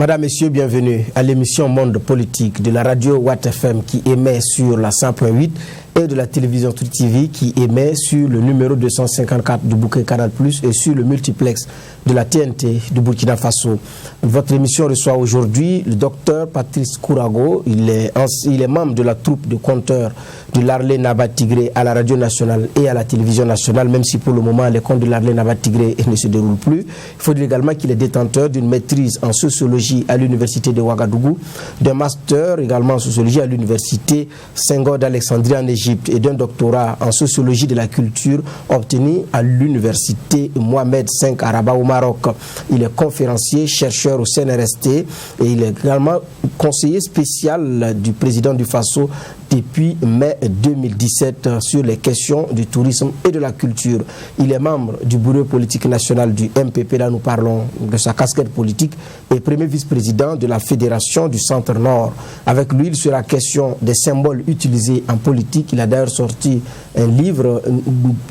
Madame, Messieurs, bienvenue à l'émission Monde Politique de la radio Watt FM qui émet sur la 100.8 et de la télévision Tout TV qui émet sur le numéro 254 du bouquet Canal+, et sur le multiplex de la TNT du Burkina Faso. Votre émission reçoit aujourd'hui le docteur Patrice Kourago. Il est membre de la troupe de conteurs de l'Arlé Nabat Tigré à la radio nationale et à la télévision nationale, même si pour le moment les contes de l'Arlé Nabat Tigré ne se déroulent plus. Il faut dire également qu'il est détenteur d'une maîtrise en sociologie à l'université de Ouagadougou, d'un master également en sociologie à l'université Senghor d'Alexandrie en Égypte et d'un doctorat en sociologie de la culture obtenu à l'université Mohamed V à Rabat au Maroc. Il est conférencier, chercheur au CNRST et il est également conseiller spécial du président du Faso depuis mai 2017 sur les questions du tourisme et de la culture. Il est membre du bureau politique national du MPP, là nous parlons de sa casquette politique, et premier vice-président de la Fédération du Centre-Nord. Avec lui, il sera question des symboles utilisés en politique. Il a d'ailleurs sorti un livre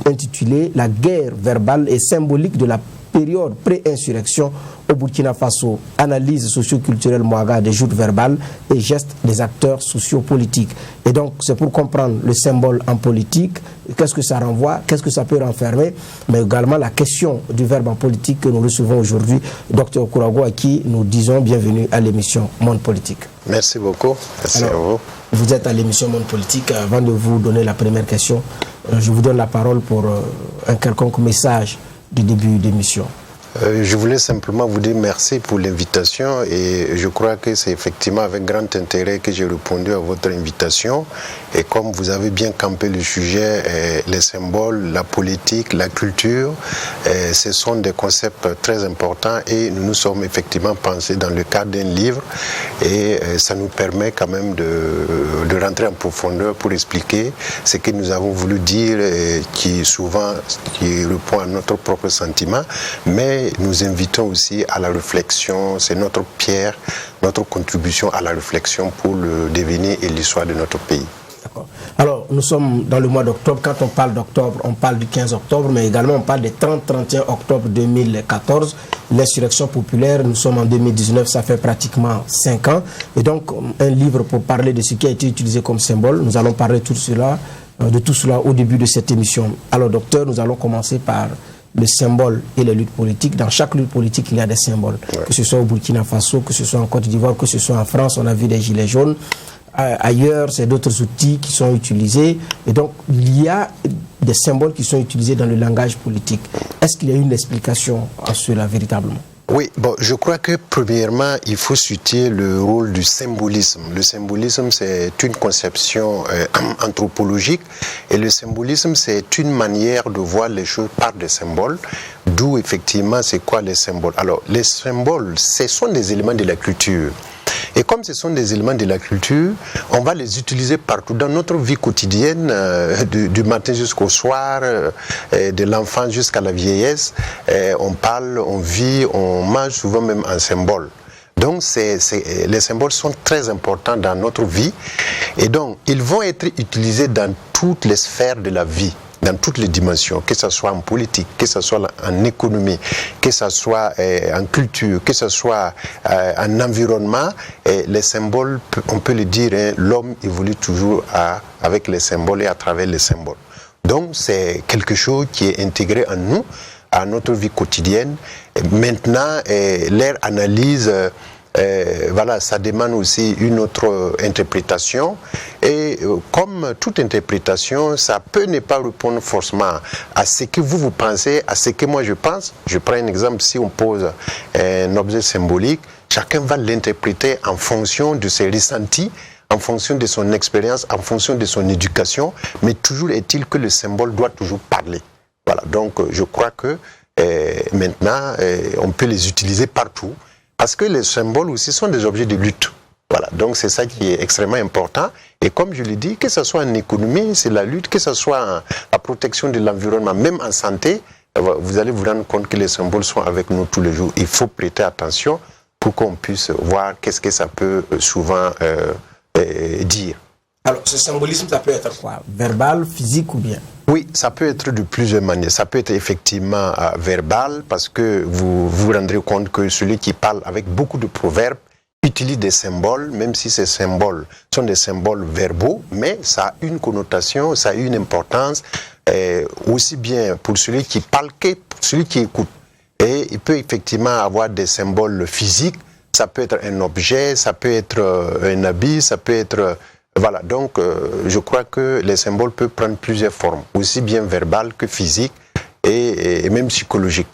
intitulé « La guerre verbale et symbolique de la période pré-insurrection au Burkina Faso, analyse socio-culturelle Mouaga des joutes verbales et gestes des acteurs sociopolitiques ». Et donc, c'est pour comprendre le symbole en politique, qu'est-ce que ça renvoie, qu'est-ce que ça peut renfermer, mais également la question du verbe en politique que nous recevons aujourd'hui, Dr Kourago, à qui nous disons bienvenue à l'émission Monde Politique. Merci beaucoup. Merci à vous. Vous êtes à l'émission Monde Politique. Avant de vous donner la première question, je vous donne la parole pour un quelconque message du début d'émission. Je voulais simplement vous dire merci pour l'invitation et je crois que c'est effectivement avec grand intérêt que j'ai répondu à votre invitation. Et comme vous avez bien campé le sujet, les symboles, la politique, la culture, ce sont des concepts très importants et nous nous sommes effectivement pensés dans le cadre d'un livre et ça nous permet quand même de rentrer en profondeur pour expliquer ce que nous avons voulu dire qui souvent qui répond à notre propre sentiment, mais nous invitons aussi à la réflexion. C'est notre pierre, notre contribution à la réflexion pour le devenir et l'histoire de notre pays. D'accord. Alors, nous sommes dans le mois d'octobre. Quand on parle d'octobre, on parle du 15 octobre, mais également on parle du 30-31 octobre 2014, l'insurrection populaire. Nous sommes en 2019, ça fait pratiquement 5 ans. Et donc, un livre pour parler de ce qui a été utilisé comme symbole. Nous allons parler de tout cela au début de cette émission. Alors, docteur, nous allons commencer par le symbole et les luttes politiques. Dans chaque lutte politique, il y a des symboles. Ouais. Que ce soit au Burkina Faso, que ce soit en Côte d'Ivoire, que ce soit en France, on a vu des gilets jaunes. Ailleurs, c'est d'autres outils qui sont utilisés. Et donc, il y a des symboles qui sont utilisés dans le langage politique. Est-ce qu'il y a une explication à cela véritablement ? Oui, bon, je crois que premièrement, il faut situer le rôle du symbolisme. Le symbolisme, c'est une conception anthropologique et le symbolisme, c'est une manière de voir les choses par des symboles, d'où effectivement, c'est quoi les symboles. Alors, les symboles, ce sont des éléments de la culture. Et comme ce sont des éléments de la culture, on va les utiliser partout dans notre vie quotidienne, du matin jusqu'au soir, de l'enfant jusqu'à la vieillesse. On parle, on vit, on mange souvent même en symbole. Donc les symboles sont très importants dans notre vie et donc ils vont être utilisés dans toutes les sphères de la vie, dans toutes les dimensions, que ce soit en politique, que ce soit en économie, que ce soit en culture, que ce soit en environnement. Et les symboles, on peut le dire, l'homme évolue toujours avec les symboles et à travers les symboles. Donc c'est quelque chose qui est intégré en nous, à notre vie quotidienne. Et maintenant, leur analyse, voilà, ça demande aussi une autre interprétation et comme toute interprétation, ça peut ne pas répondre forcément à ce que vous pensez, à ce que moi je pense. Je prends un exemple, si on pose un objet symbolique, chacun va l'interpréter en fonction de ses ressentis, en fonction de son expérience, en fonction de son éducation, mais toujours est-il que le symbole doit toujours parler. Voilà, donc je crois que maintenant, on peut les utiliser partout. Parce que les symboles aussi sont des objets de lutte. Voilà, donc c'est ça qui est extrêmement important. Et comme je l'ai dit, que ce soit en économie, c'est la lutte, que ce soit en la protection de l'environnement, même en santé, vous allez vous rendre compte que les symboles sont avec nous tous les jours. Il faut prêter attention pour qu'on puisse voir qu'est-ce que ça peut souvent dire. Alors, ce symbolisme, ça peut être quoi? Verbal, physique ou bien? Oui, ça peut être de plusieurs manières. Ça peut être effectivement verbal, parce que vous vous rendrez compte que celui qui parle avec beaucoup de proverbes utilise des symboles, même si ces symboles sont des symboles verbaux, mais ça a une connotation, ça a une importance, aussi bien pour celui qui parle que pour celui qui écoute. Et il peut effectivement avoir des symboles physiques, ça peut être un objet, ça peut être un habit, ça peut être... Voilà, donc je crois que les symboles peuvent prendre plusieurs formes, aussi bien verbales que physiques et même psychologiques.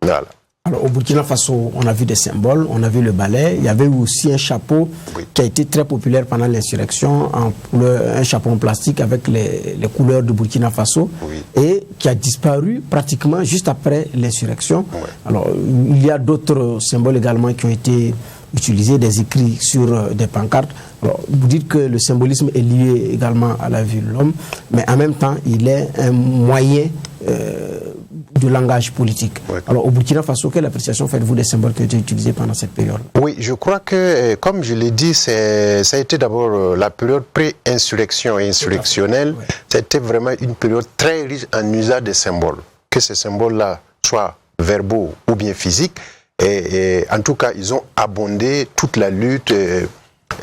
Voilà. Alors au Burkina Faso, on a vu des symboles, on a vu le balai, il y avait aussi un chapeau qui a été très populaire pendant l'insurrection, un chapeau en plastique avec les couleurs du Burkina Faso, et qui a disparu pratiquement juste après l'insurrection. Alors il y a d'autres symboles également qui ont été utilisés, des écrits sur des pancartes. Alors, vous dites que le symbolisme est lié également à la vie de l'homme, mais en même temps, il est un moyen de langage politique. Alors, au Burkina Faso, quelle appréciation faites-vous des symboles qui ont été utilisés pendant cette période? Oui, je crois que, comme je l'ai dit, ça a été d'abord la période pré-insurrection et insurrectionnelle. C'était vraiment une période très riche en usage des symboles. Que ces symboles-là soient verbaux ou bien physiques. Et en tout cas, ils ont abondé toute la lutte.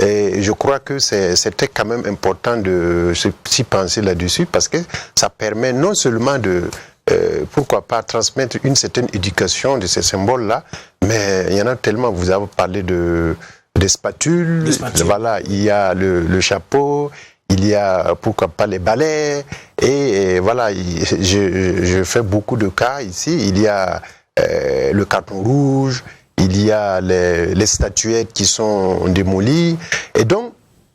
Et je crois que c'était quand même important de s'y penser là-dessus, parce que ça permet non seulement de, pourquoi pas, transmettre une certaine éducation de ces symboles-là, mais il y en a tellement. Vous avez parlé des spatules, voilà, il y a le chapeau, il y a, pourquoi pas, les balais, et voilà, je fais beaucoup de cas ici, il y a le carton rouge, il y a les statuettes qui sont démolies. Et donc,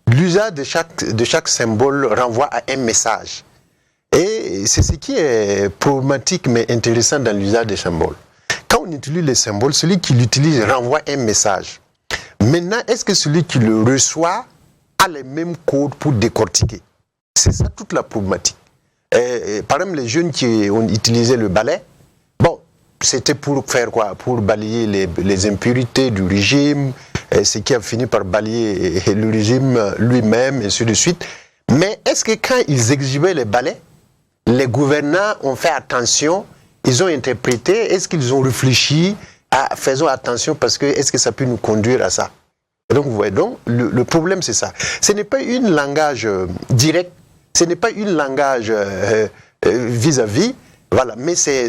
l'usage de chaque symbole renvoie à un message. Et c'est ce qui est problématique mais intéressant dans l'usage des symboles. Quand on utilise les symboles, celui qui l'utilise renvoie un message. Maintenant, est-ce que celui qui le reçoit a les mêmes codes pour décortiquer? C'est ça toute la problématique. Par exemple, les jeunes qui ont utilisé le balai, c'était pour faire quoi? Pour balayer les impurités du régime, ce qui a fini par balayer le régime lui-même, et ainsi de suite. Mais est-ce que quand ils exhibaient les balais, les gouvernants ont fait attention, ils ont interprété, est-ce qu'ils ont réfléchi à faisons attention parce que est-ce que ça peut nous conduire à ça? Et donc vous voyez, donc le problème c'est ça. Ce n'est pas un langage direct, ce n'est pas un langage vis-à-vis, voilà, mais c'est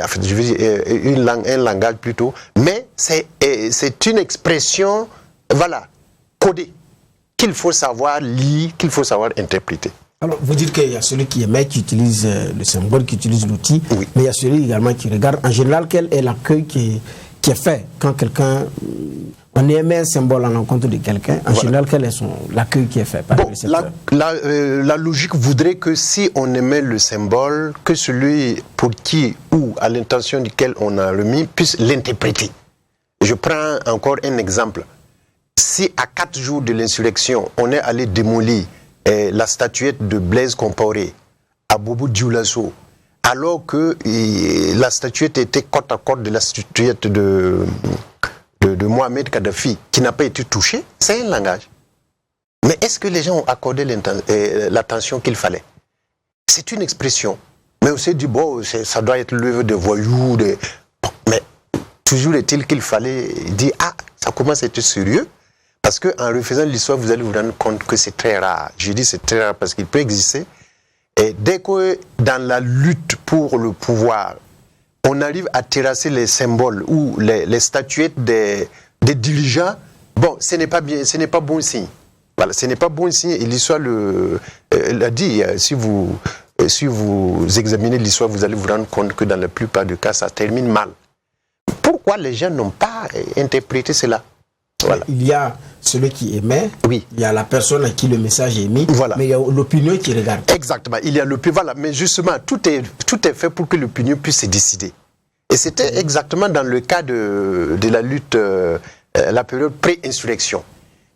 enfin, je veux dire, un langage plutôt, mais c'est une expression, voilà, codée, qu'il faut savoir lire, qu'il faut savoir interpréter. Alors, vous dites qu'il y a celui qui émet, qui utilise le symbole, qui utilise l'outil, mais il y a celui également qui regarde. En général, quel est l'accueil qui est fait quand quelqu'un... On émet un symbole en l'encontre de quelqu'un. En général, quel est l'accueil qui est fait par le récepteur? La logique voudrait que si on émet le symbole, que celui pour qui ou à l'intention duquel on a remis puisse l'interpréter. Je prends encore un exemple. Si à 4 jours de l'insurrection, on est allé démolir la statuette de Blaise Compaoré à Bobo Dioulasso, alors que la statuette était côte à côte de la statuette de Mohamed Kadhafi, qui n'a pas été touché, c'est un langage. Mais est-ce que les gens ont accordé l'attention qu'il fallait? C'est une expression. Mais on s'est dit, bon, ça doit être l'œuvre de voyous. Mais toujours est-il qu'il fallait dire, ah, ça commence à être sérieux. Parce qu'en refaisant l'histoire, vous allez vous rendre compte que c'est très rare. Je dis c'est très rare parce qu'il peut exister. Et dès que dans la lutte pour le pouvoir, on arrive à terrasser les symboles ou les statuettes des dirigeants, bon, ce n'est pas bien, ce n'est pas bon signe. Voilà, ce n'est pas bon signe. Et l'histoire l'a dit. Si vous examinez l'histoire, vous allez vous rendre compte que dans la plupart des cas, ça termine mal. Pourquoi les gens n'ont pas interprété cela? Voilà. Il y a celui qui émet, oui. Il y a la personne à qui le message est émis, voilà. Mais il y a l'opinion qui regarde. Exactement, il y a l'opinion, voilà. Mais justement, tout est fait pour que l'opinion puisse se décider. Et c'était exactement dans le cas de la lutte, la période pré-insurrection.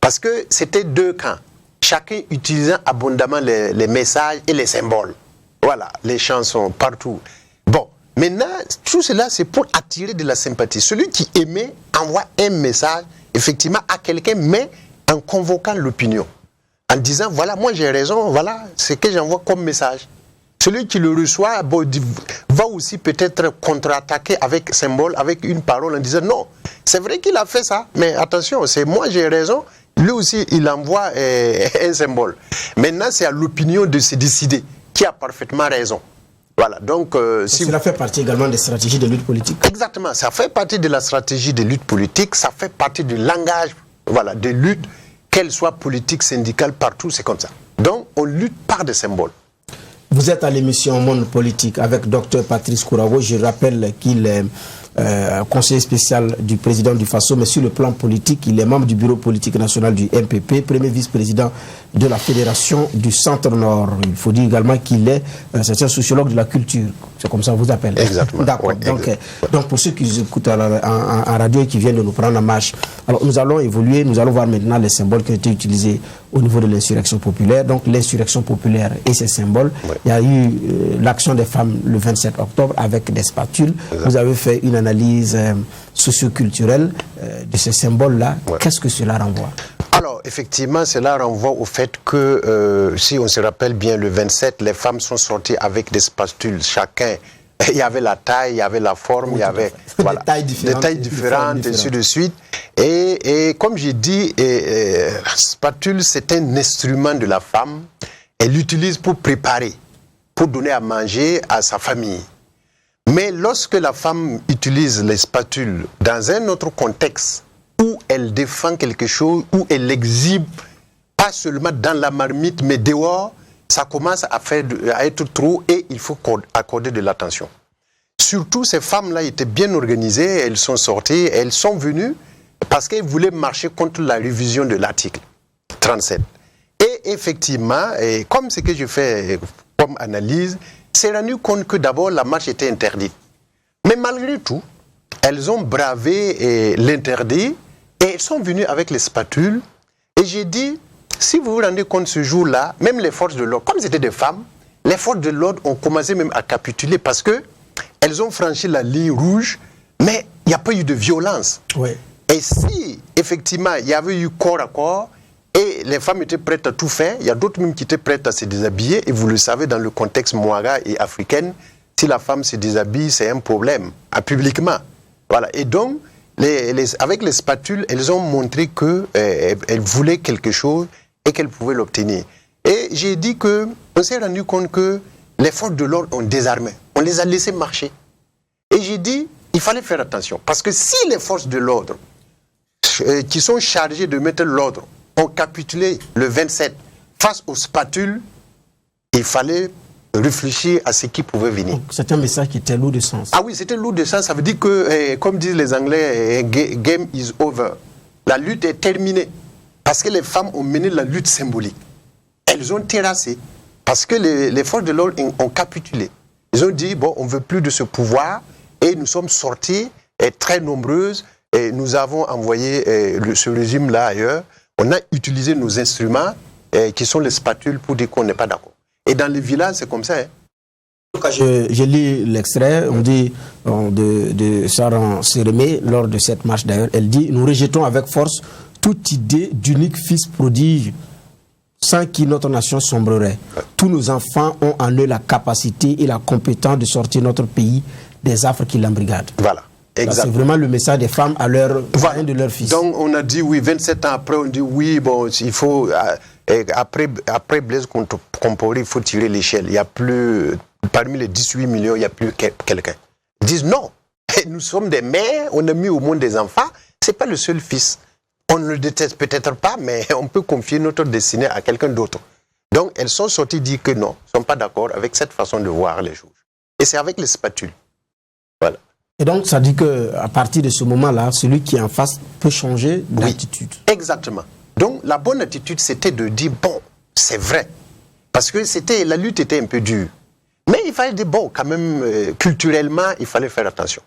Parce que c'était deux camps, chacun utilisant abondamment les messages et les symboles. Voilà, les chansons partout. Bon, maintenant, tout cela, c'est pour attirer de la sympathie. Celui qui émet envoie un message, effectivement, à quelqu'un, mais en convoquant l'opinion. en disant, voilà, moi j'ai raison, voilà ce que j'envoie comme message. Celui qui le reçoit va aussi peut-être contre-attaquer avec symbole, avec une parole en disant, non, c'est vrai qu'il a fait ça, mais attention, c'est moi j'ai raison, lui aussi il envoie un symbole. Maintenant, c'est à l'opinion de se décider qui a parfaitement raison. Voilà, donc... cela fait partie également des stratégies de lutte politique. Exactement, ça fait partie de la stratégie de lutte politique, ça fait partie du langage, voilà, de lutte, qu'elle soit politique, syndicale, partout, c'est comme ça. Donc, on lutte par des symboles. Vous êtes à l'émission Monde Politique avec Dr Patrice Kourago. Je rappelle qu'il est conseiller spécial du président du FASO, mais sur le plan politique, il est membre du bureau politique national du MPP, premier vice-président de la Fédération du Centre-Nord. Il faut dire également qu'il est c'est un sociologue de la culture. C'est comme ça qu'on vous appelle. Exactement. D'accord. Ouais, donc pour ceux qui nous écoutent en radio et qui viennent de nous prendre en marche, alors nous allons évoluer, nous allons voir maintenant les symboles qui ont été utilisés au niveau de l'insurrection populaire. Donc l'insurrection populaire et ses symboles. Ouais. Il y a eu l'action des femmes le 27 octobre avec des spatules. Exactement. Vous avez fait une analyse socioculturelle de ces symboles-là. Ouais. Qu'est-ce que cela renvoie? Alors, effectivement, cela renvoie au fait que, si on se rappelle bien, le 27, les femmes sont sorties avec des spatules, chacun. Il y avait la taille, il y avait la forme, il y avait voilà, des tailles différentes, et ainsi de suite. Et comme j'ai dit, la spatule, c'est un instrument de la femme. Elle l'utilise pour préparer, pour donner à manger à sa famille. Mais lorsque la femme utilise les spatules dans un autre contexte, où elle défend quelque chose, où elle l'exhibe, pas seulement dans la marmite, mais dehors, ça commence à être trop et il faut accorder de l'attention. Surtout, ces femmes-là étaient bien organisées, elles sont sorties, elles sont venues parce qu'elles voulaient marcher contre la révision de l'article 37. Et effectivement, comme ce que je fais comme analyse, c'est rendu compte que d'abord la marche était interdite. Mais malgré tout, elles ont bravé l'interdit et elles sont venues avec les spatules. Et j'ai dit, si vous vous rendez compte ce jour-là, même les forces de l'ordre, comme c'était des femmes, les forces de l'ordre ont commencé même à capituler parce que elles ont franchi la ligne rouge, mais il n'y a pas eu de violence. Oui. Et si, effectivement, il y avait eu corps à corps, et les femmes étaient prêtes à tout faire, il y a d'autres même qui étaient prêtes à se déshabiller, et vous le savez, dans le contexte Mouara et africain, si la femme se déshabille, c'est un problème, publiquement. Voilà. Et donc, avec les spatules, elles ont montré qu'elles voulaient quelque chose et qu'elles pouvaient l'obtenir. Et j'ai dit qu'on s'est rendu compte que les forces de l'ordre ont désarmé. On les a laissés marcher. Et j'ai dit, il fallait faire attention. Parce que si les forces de l'ordre, qui sont chargées de mettre l'ordre, ont capitulé le 27 face aux spatules, il fallait réfléchir à ce qui pouvait venir. C'est un message qui était lourd de sens. Ah oui, c'était lourd de sens. Ça veut dire que, comme disent les Anglais, game is over. La lutte est terminée. Parce que les femmes ont mené la lutte symbolique. Elles ont terrassé. Parce que les forces de l'ordre ont capitulé. Ils ont dit, bon, on ne veut plus de ce pouvoir. Et nous sommes sortis, très nombreuses. Et nous avons envoyé ce régime-là ailleurs. On a utilisé nos instruments, qui sont les spatules, pour dire qu'on n'est pas d'accord. Et dans les villages, c'est comme ça. Hein. Je lis l'extrait, on dit de Saran Sérémé, lors de cette marche d'ailleurs, elle dit « Nous rejetons avec force toute idée d'unique fils prodige sans qui notre nation sombrerait. Tous nos enfants ont en eux la capacité et la compétence de sortir notre pays des affres qui l'embrigadent. » Voilà. C'est vraiment le message des femmes à leur voilà. De leur fils. Donc on a dit oui, 27 ans après, on dit oui, bon, il faut, après Blaise Compaoré, il faut tirer l'échelle. Il n'y a plus, parmi les 18 millions, il n'y a plus quelqu'un. Ils disent non, nous sommes des mères, on a mis au monde des enfants, ce n'est pas le seul fils. On ne le déteste peut-être pas, mais on peut confier notre destinée à quelqu'un d'autre. Donc elles sont sorties dire que non, ne sont pas d'accord avec cette façon de voir les choses. Et c'est avec les spatules. Voilà. Et donc, ça dit qu'à partir de ce moment-là, celui qui est en face peut changer d'attitude. Oui, exactement. Donc, la bonne attitude, c'était de dire, bon, c'est vrai. Parce que la lutte était un peu dure. Mais il fallait dire, bon, quand même, culturellement, il fallait faire attention.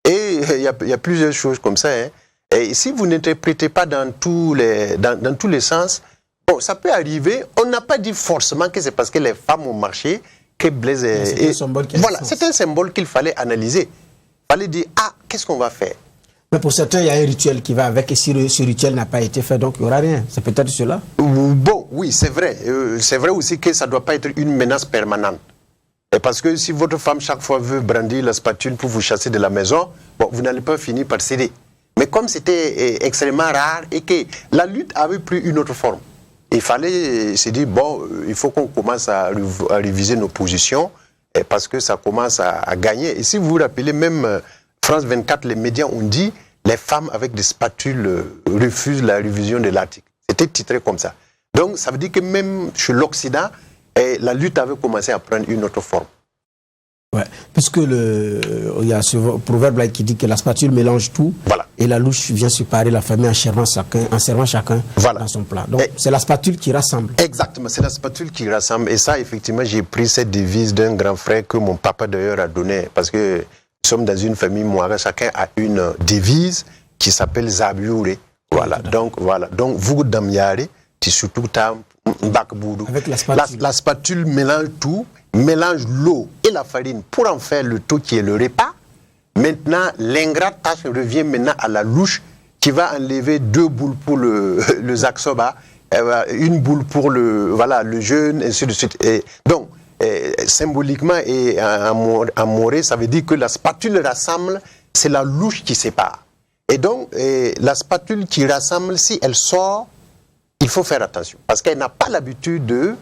Et il y a plusieurs choses comme ça. Hein. Et si vous n'interprétez pas dans tous les sens, bon, ça peut arriver. On n'a pas dit forcément que c'est parce que les femmes ont marché que Blaise est... Voilà, c'est un symbole qu'il fallait analyser. Il fallait dire, ah, qu'est-ce qu'on va faire? Mais pour certains, il y a un rituel qui va avec, et si ce rituel n'a pas été fait, donc il n'y aura rien. C'est peut-être cela. Bon, oui, c'est vrai. C'est vrai aussi que ça ne doit pas être une menace permanente. Et parce que si votre femme, chaque fois, veut brandir la spatule pour vous chasser de la maison, bon, vous n'allez pas finir par céder. Mais comme c'était extrêmement rare et que la lutte avait pris une autre forme, il fallait se dire, bon, il faut qu'on commence à réviser nos positions parce que ça commence à gagner. Et si vous vous rappelez, même France 24, les médias ont dit, les femmes avec des spatules refusent la révision de l'article. C'était titré comme ça. Donc, ça veut dire que même chez l'Occident, la lutte avait commencé à prendre une autre forme. Ouais, puisque il y a ce proverbe là qui dit que la spatule mélange tout, voilà. Et la louche vient séparer la famille en servant chacun voilà. dans son plat. Donc c'est la spatule qui rassemble. Exactement, c'est la spatule qui rassemble. Et ça, effectivement, j'ai pris cette devise d'un grand frère que mon papa d'ailleurs a donnée, parce que nous sommes dans une famille Mouara, chacun a une devise qui s'appelle Zabiouré. Voilà. Donc vous Damyare, tu surtout ta Bakboudou. Avec la spatule. La spatule mélange tout, mélange l'eau et la farine pour en faire le tout qui est le repas. Maintenant, l'ingrate tâche revient maintenant à la louche qui va enlever 2 boules pour le zaksoba, une boule pour le jeûne, ainsi de suite. Et donc, symboliquement et en moré, ça veut dire que la spatule rassemble, c'est la louche qui sépare. Et donc, la spatule qui rassemble, si elle sort, il faut faire attention, parce qu'elle n'a pas l'habitude de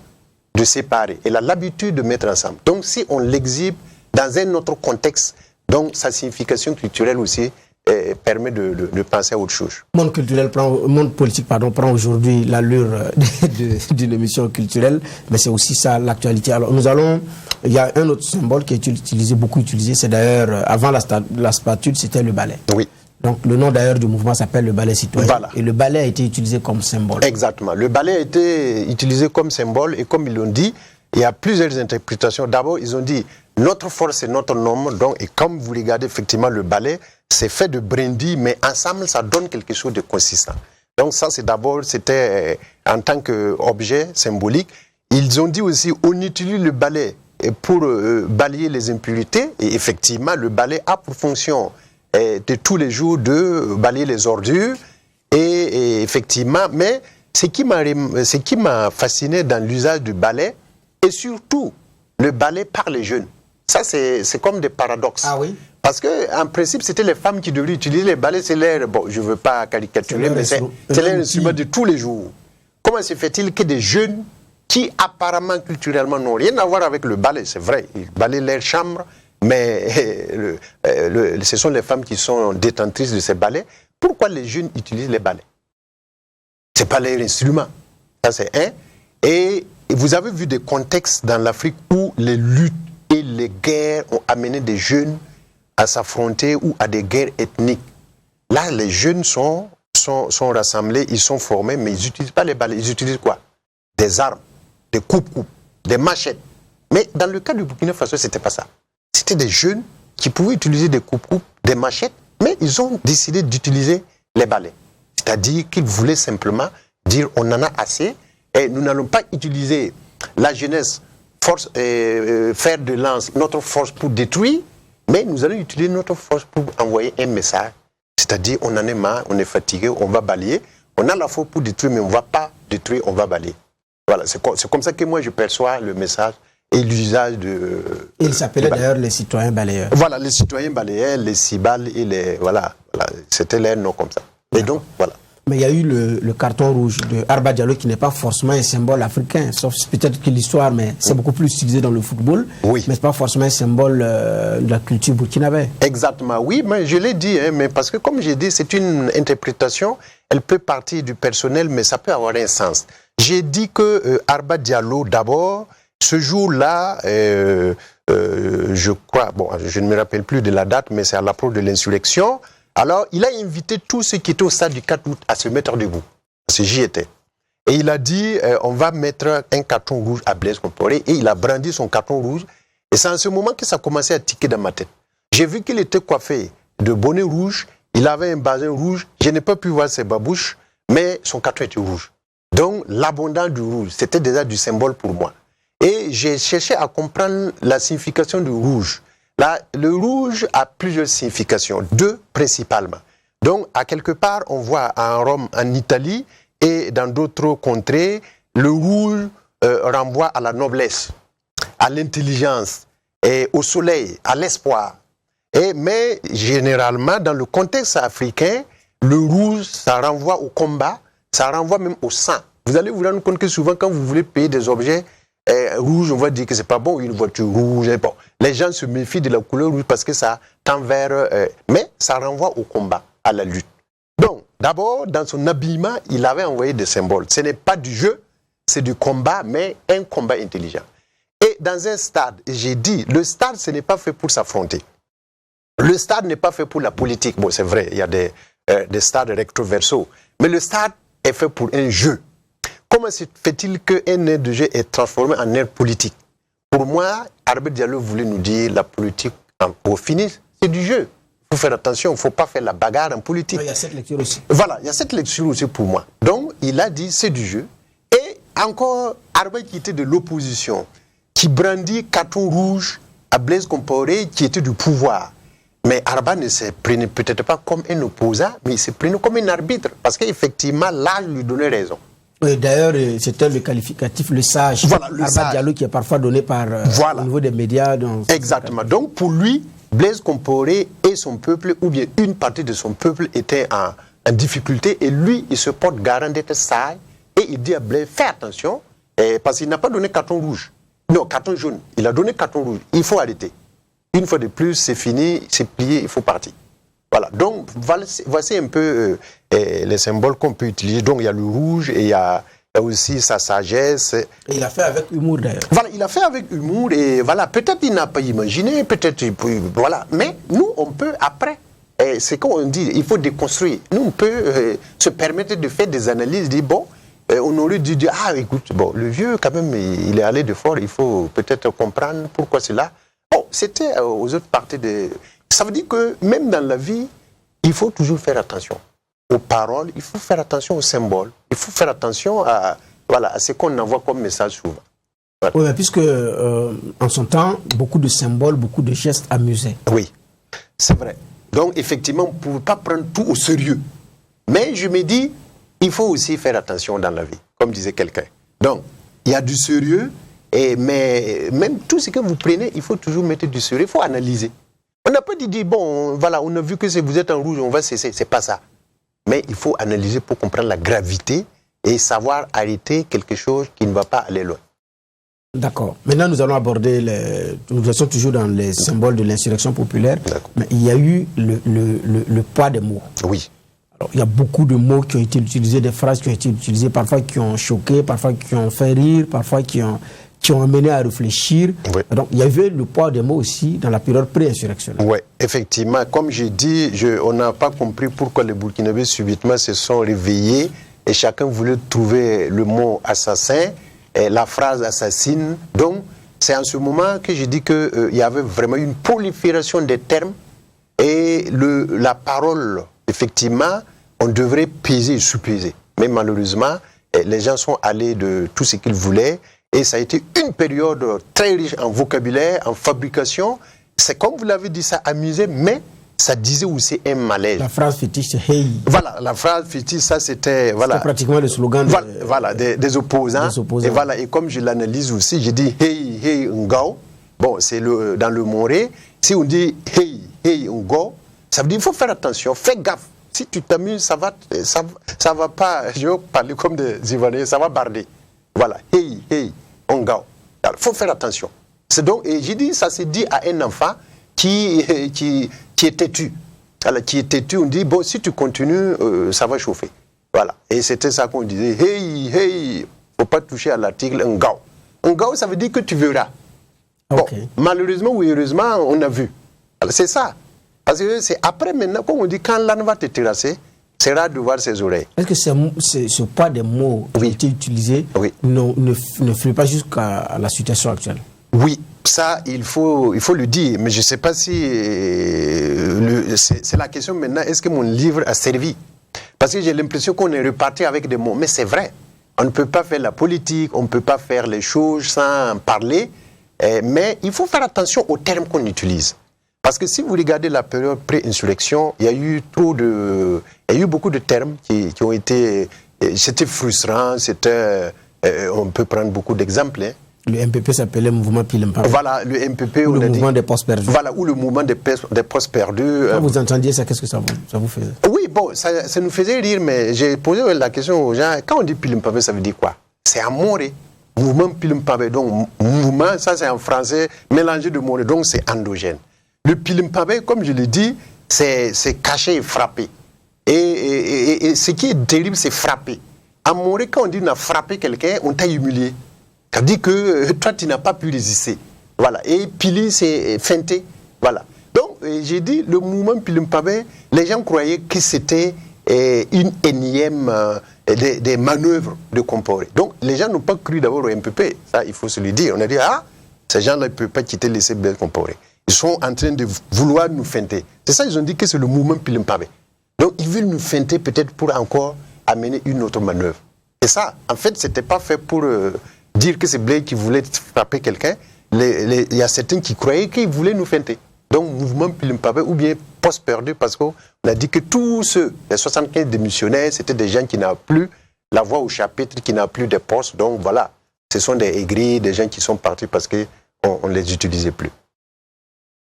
séparer. Elle a l'habitude de mettre ensemble. Donc, si on l'exhibe dans un autre contexte, donc sa signification culturelle aussi permet de penser à autre chose. Le monde politique prend aujourd'hui l'allure d'une émission culturelle, mais c'est aussi ça l'actualité. Alors, il y a un autre symbole qui est beaucoup utilisé, c'est d'ailleurs, avant la spatule, c'était le balai. Oui. Donc le nom d'ailleurs du mouvement s'appelle le balai citoyen. Voilà. Et le balai a été utilisé comme symbole. Exactement. Le balai a été utilisé comme symbole et comme ils l'ont dit, il y a plusieurs interprétations. D'abord, ils ont dit notre force c'est notre nombre. Donc, et comme vous regardez effectivement le balai, c'est fait de brindilles, mais ensemble ça donne quelque chose de consistant. Donc ça c'était en tant qu'objet symbolique. Ils ont dit aussi on utilise le balai pour balayer les impuretés. Et effectivement, le balai a pour fonction de tous les jours de balayer les ordures et effectivement, mais ce qui m'a fasciné dans l'usage du balai et surtout le balai par les jeunes, ça c'est comme des paradoxes. Ah oui. Parce que en principe c'était les femmes qui devraient utiliser les balais, c'est l'air, bon je veux pas caricaturer, mais c'est leur instrument de tous les jours. Comment se fait-il que des jeunes qui apparemment culturellement n'ont rien à voir avec le balai, c'est vrai, ils balaient leur chambre, mais ce sont les femmes qui sont détentrices de ces balais. Pourquoi les jeunes utilisent les balais? Ce n'est pas leur instrument. Ça, c'est un. Et vous avez vu des contextes dans l'Afrique où les luttes et les guerres ont amené des jeunes à s'affronter ou à des guerres ethniques. Là, les jeunes sont rassemblés, ils sont formés, mais ils n'utilisent pas les balais. Ils utilisent quoi? Des armes, des coupes-coupes, des machettes. Mais dans le cas du Burkina Faso, ce n'était pas ça. C'était des jeunes qui pouvaient utiliser des coupes-coupes, des machettes, mais ils ont décidé d'utiliser les balais. C'est-à-dire qu'ils voulaient simplement dire on en a assez et nous n'allons pas utiliser la jeunesse, faire de lance, notre force pour détruire, mais nous allons utiliser notre force pour envoyer un message. C'est-à-dire on en est marre, on est fatigué, on va balayer. On a la force pour détruire, mais on ne va pas détruire, on va balayer. Voilà, c'est comme ça que moi je perçois le message. Et l'usage de... Ils s'appelaient d'ailleurs les citoyens balayeurs. Voilà, les citoyens balayeurs, les cibales et les... Voilà, c'était leur nom comme ça. Et donc, voilà. Mais il y a eu le carton rouge de Arba Diallo qui n'est pas forcément un symbole africain, sauf peut-être que l'histoire, mais c'est beaucoup plus utilisé dans le football. Oui. Mais ce n'est pas forcément un symbole de la culture burkinabé. Exactement, oui, mais je l'ai dit, mais parce que comme j'ai dit, c'est une interprétation, elle peut partir du personnel, mais ça peut avoir un sens. J'ai dit que Arba Diallo, d'abord... Ce jour-là, je crois, bon, je ne me rappelle plus de la date, mais c'est à l'approche de l'insurrection. Alors, il a invité tous ceux qui étaient au stade du 4 août à se mettre debout. Parce que j'y étais. Et il a dit, on va mettre un carton rouge à Blaise Compaoré. Et il a brandi son carton rouge. Et c'est en ce moment que ça a commencé à tiquer dans ma tête. J'ai vu qu'il était coiffé de bonnet rouge. Il avait un bazin rouge. Je n'ai pas pu voir ses babouches, mais son carton était rouge. Donc, l'abondance du rouge, c'était déjà du symbole pour moi. Et j'ai cherché à comprendre la signification du rouge. Là, le rouge a plusieurs significations, 2 principalement. Donc, à quelque part, on voit en Rome, en Italie et dans d'autres contrées, le rouge renvoie à la noblesse, à l'intelligence, et au soleil, à l'espoir. Mais généralement, dans le contexte africain, le rouge, ça renvoie au combat, ça renvoie même au sang. Vous allez vous rendre compte que souvent, quand vous voulez payer des objets rouges, on va dire que c'est pas bon, une voiture rouge. Bon. Les gens se méfient de la couleur rouge parce que ça tend vers... mais ça renvoie au combat, à la lutte. Donc, d'abord, dans son habillement, il avait envoyé des symboles. Ce n'est pas du jeu, c'est du combat, mais un combat intelligent. Et dans un stade, j'ai dit, le stade, ce n'est pas fait pour s'affronter. Le stade n'est pas fait pour la politique. Bon, c'est vrai, il y a des stades recto-verso. Mais le stade est fait pour un jeu. Comment se fait-il qu'un air de jeu est transformé en air politique? Pour moi, Albert Diallo voulait nous dire la politique, au fini, c'est du jeu. Il faut faire attention, il ne faut pas faire la bagarre en politique. Il y a cette lecture aussi. Voilà, il y a cette lecture aussi pour moi. Donc, il a dit c'est du jeu. Et encore, Albert qui était de l'opposition, qui brandit carton rouge à Blaise Compaoré, qui était du pouvoir. Mais Arba ne se prenait peut-être pas comme un opposant, mais il se prenait comme un arbitre, parce qu'effectivement, l'âge lui donnait raison. Oui, d'ailleurs, c'était le qualificatif, le sage. Voilà, le Arba sage. Diallo qui est parfois donné par au niveau des médias. Donc, exactement. Donc pour lui, Blaise Compaoré et son peuple, ou bien une partie de son peuple, étaient en difficulté, et lui, il se porte garant d'être sage, et il dit à Blaise, fais attention, parce qu'il n'a pas donné carton rouge. Non, carton jaune. Il a donné carton rouge. Il faut arrêter. Une fois de plus, c'est fini, c'est plié, il faut partir. Voilà. Donc, voici un peu les symboles qu'on peut utiliser. Donc, il y a le rouge et il y a aussi sa sagesse. Et il a fait avec humour, d'ailleurs. Voilà, il a fait avec humour et voilà, peut-être il n'a pas imaginé, peut-être, voilà. Mais nous, on peut, après, c'est comme on dit, il faut déconstruire. Nous, on peut se permettre de faire des analyses, dire, bon, on aurait dû dire, ah, écoute, bon, le vieux, quand même, il est allé de fort, il faut peut-être comprendre pourquoi c'est là. Bon, c'était aux autres parties de... Ça veut dire que même dans la vie, il faut toujours faire attention aux paroles, il faut faire attention aux symboles, il faut faire attention à ce qu'on envoie comme message souvent. Voilà. Oui, mais puisque en son temps, beaucoup de symboles, beaucoup de gestes amusaient. Oui, c'est vrai. Donc, effectivement, on ne pouvait pas prendre tout au sérieux. Mais je me dis, il faut aussi faire attention dans la vie, comme disait quelqu'un. Donc, il y a du sérieux, mais même tout ce que vous prenez, il faut toujours mettre du sérieux, il faut analyser. On n'a pas dit, bon, voilà, on a vu que si vous êtes en rouge, on va cesser, c'est pas ça. Mais il faut analyser pour comprendre la gravité et savoir arrêter quelque chose qui ne va pas aller loin. D'accord. Maintenant, nous allons aborder, nous sommes toujours dans les symboles de l'insurrection populaire, mais il y a eu le poids des mots. Oui. Alors, il y a beaucoup de mots qui ont été utilisés, des phrases qui ont été utilisées, parfois qui ont choqué, parfois qui ont fait rire, parfois qui ont amené à réfléchir. Oui. Donc, il y avait le poids des mots aussi dans la période pré-insurrectionnelle. Oui, effectivement. Comme j'ai dit, on n'a pas compris pourquoi les Burkinabés subitement se sont réveillés et chacun voulait trouver le mot assassin, et la phrase assassine. Donc, c'est en ce moment que j'ai dit qu'il y avait vraiment une prolifération des termes et la parole, effectivement, on devrait peser et sous-peser. Mais malheureusement, les gens sont allés de tout ce qu'ils voulaient. Et ça a été une période très riche en vocabulaire, en fabrication. C'est comme vous l'avez dit, ça amusait, mais ça disait aussi un malaise. La phrase fétiche, c'est « hey ». Voilà, la phrase fétiche, ça c'était... Voilà, c'était pratiquement le slogan des opposants. Et voilà, et comme je l'analyse aussi, j'ai dit « hey, hey, ngao ». Bon, c'est dans le moré. Si on dit « hey, hey, ngao », ça veut dire qu'il faut faire attention, fais gaffe. Si tu t'amuses, ça va pas, je vais parler comme des Ivoiriens, ça va barder. Voilà, hey, hey, ngao. Il faut faire attention. C'est donc, et j'ai dit, ça s'est dit à un enfant qui est têtu. Alors, qui est têtu, on dit, bon, si tu continues, ça va chauffer. Voilà. Et c'était ça qu'on disait, hey, hey, faut pas toucher à l'article ngao. Ngao, ça veut dire que tu verras. Bon, okay. Malheureusement ou heureusement, on a vu. C'est ça. Parce que c'est après maintenant, comme on dit, quand l'âne va te terrasser, c'est rare de voir ses oreilles. Est-ce que ce poids des mots qui ont été utilisés ne fait pas jusqu'à la situation actuelle? Oui, ça, il faut le dire. Mais je ne sais pas si... c'est la question maintenant, est-ce que mon livre a servi? Parce que j'ai l'impression qu'on est reparti avec des mots. Mais c'est vrai. On ne peut pas faire la politique, on ne peut pas faire les choses sans parler. Mais il faut faire attention aux termes qu'on utilise. Parce que si vous regardez la période pré-insurrection, il y a eu beaucoup de termes qui ont été... C'était frustrant, on peut prendre beaucoup d'exemples. Hein. Le MPP s'appelait Mouvement Pilim-Pabé. Voilà, le MPP... Ou le Mouvement des Postes Perdus. Voilà, ou le Mouvement des Postes Perdus. Quand vous entendiez ça, qu'est-ce que ça vous faisait? Oui, bon, ça nous faisait rire, mais j'ai posé la question aux gens. Quand on dit Pilim-Pabé, ça veut dire quoi? C'est Amoré. Mouvement Pilim-Pabé, donc mouvement, ça c'est en français, mélangé de mots, donc c'est endogène. Le Pilim-Pabé, comme je l'ai dit, c'est cacher et frapper. Et ce qui est terrible, c'est frapper. Amoré, quand on dit on a frappé quelqu'un, on t'a humilié. Ça dit que toi, tu n'as pas pu résister. Voilà. Et Pili, c'est feinté. Voilà. Donc, j'ai dit, le mouvement Pilim-Pabé, les gens croyaient que c'était une énième des manœuvres de Compaoré. Donc, les gens n'ont pas cru d'abord au MPP. Ça, il faut se le dire. On a dit, ces gens-là ne peuvent pas quitter laisser Blaise Compaoré. Ils sont en train de vouloir nous feinter. C'est ça, ils ont dit que c'est le mouvement Pilim-Pabé. Donc, ils veulent nous feinter peut-être pour encore amener une autre manœuvre. Et ça, en fait, ce n'était pas fait pour dire que c'est Blaise qui voulait frapper quelqu'un. Il y a certains qui croyaient qu'ils voulaient nous feinter. Donc, mouvement Pilim-Pabé ou bien poste perdu, parce qu'on a dit que tous ceux, les 75 démissionnaires, c'était des gens qui n'ont plus la voix au chapitre, qui n'ont plus de postes. Donc, voilà, ce sont des aigris, des gens qui sont partis parce qu'on ne les utilisait plus.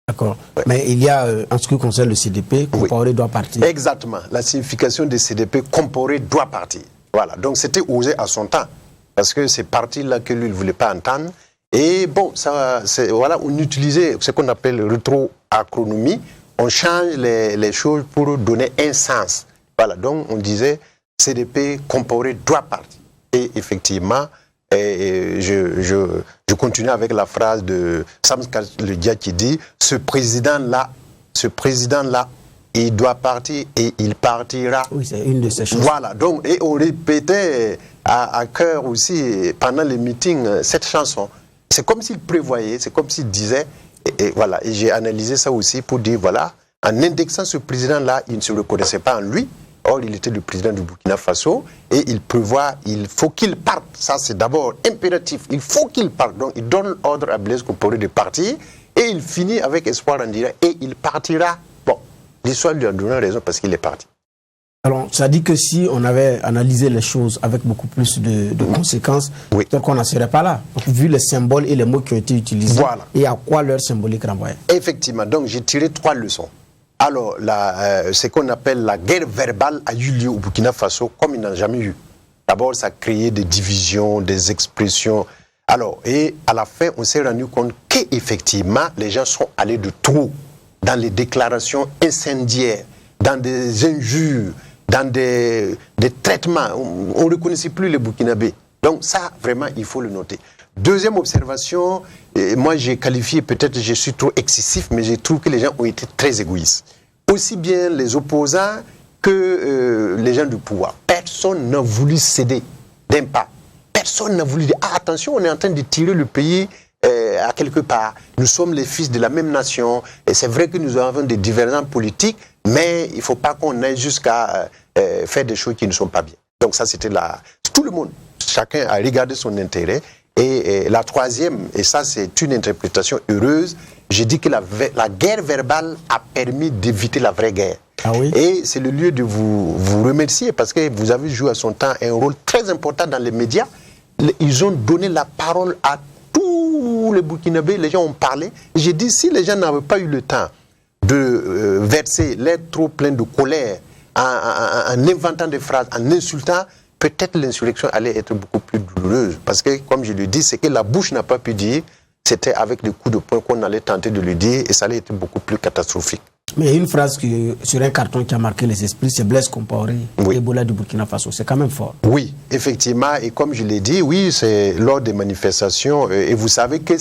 D'accord. Ouais. Mais il y a, en ce qui concerne le CDP, Compaoré doit partir. Exactement. La signification du CDP, Compaoré doit partir. Voilà. Donc, c'était osé à son temps. Parce que c'est parti-là que lui, il ne voulait pas entendre. Et bon, voilà, on utilisait ce qu'on appelle rétroacronomie. On change les choses pour donner un sens. Voilà, donc on disait CDP, Compaoré doit partir. Et effectivement, je continue avec la phrase de Sam Kaledia qui dit ce président-là, il doit partir et il partira. Oui, c'est une de ces choses. Voilà, donc, et on répétait à cœur aussi, pendant les meetings, cette chanson. C'est comme s'il prévoyait, c'est comme s'il disait, et voilà, et j'ai analysé ça aussi pour dire, voilà, en indexant ce président-là, il ne se reconnaissait pas en lui. Or, il était le président du Burkina Faso et il prévoit, il faut qu'il parte. Ça, c'est d'abord impératif. Il faut qu'il parte. Donc, il donne ordre à Blaise Compaoré de partir et il finit avec espoir en disant et il partira. Bon, l'histoire lui a donné raison parce qu'il est parti. Alors, ça dit que si on avait analysé les choses avec beaucoup plus de conséquences, donc on n'en serait pas là. Donc, vu les symboles et les mots qui ont été utilisés, voilà. Et à quoi leur symbolique renvoyait. Effectivement, donc j'ai tiré 3 leçons. Alors, ce qu'on appelle la guerre verbale a eu lieu au Burkina Faso comme il n'a jamais eu. D'abord, ça a créé des divisions, des expressions. Alors, et à la fin, on s'est rendu compte qu'effectivement, les gens sont allés de trop dans les déclarations incendiaires, dans des injures, dans des traitements. On ne reconnaissait plus les Burkinabés. Donc ça, vraiment, il faut le noter. Deuxième observation, moi j'ai qualifié, peut-être je suis trop excessif, mais je trouve que les gens ont été très égoïstes. Aussi bien les opposants que les gens du pouvoir. Personne n'a voulu céder d'un pas. Personne n'a voulu dire, attention, on est en train de tirer le pays à quelque part. Nous sommes les fils de la même nation, et c'est vrai que nous avons des divergences politiques, mais il ne faut pas qu'on aille jusqu'à faire des choses qui ne sont pas bien. Donc ça, c'était tout le monde. Chacun a regardé son intérêt. Et la troisième, et ça c'est une interprétation heureuse, j'ai dit que la guerre verbale a permis d'éviter la vraie guerre. Ah oui? Et c'est le lieu de vous remercier parce que vous avez joué à son temps un rôle très important dans les médias. Ils ont donné la parole à tous les Burkinabés, les gens ont parlé. J'ai dit, si les gens n'avaient pas eu le temps de verser l'air trop plein de colère en inventant des phrases, en insultant, peut-être l'insurrection allait être beaucoup plus douloureuse. Parce que, comme je le dis, c'est que la bouche n'a pas pu dire, c'était avec des coups de poing qu'on allait tenter de le dire, et ça allait être beaucoup plus catastrophique. Mais il y a une phrase sur un carton qui a marqué les esprits, c'est Blaise Compaoré, Ebola du Burkina Faso. C'est quand même fort. Oui, effectivement, et comme je l'ai dit, oui, c'est lors des manifestations, et vous savez que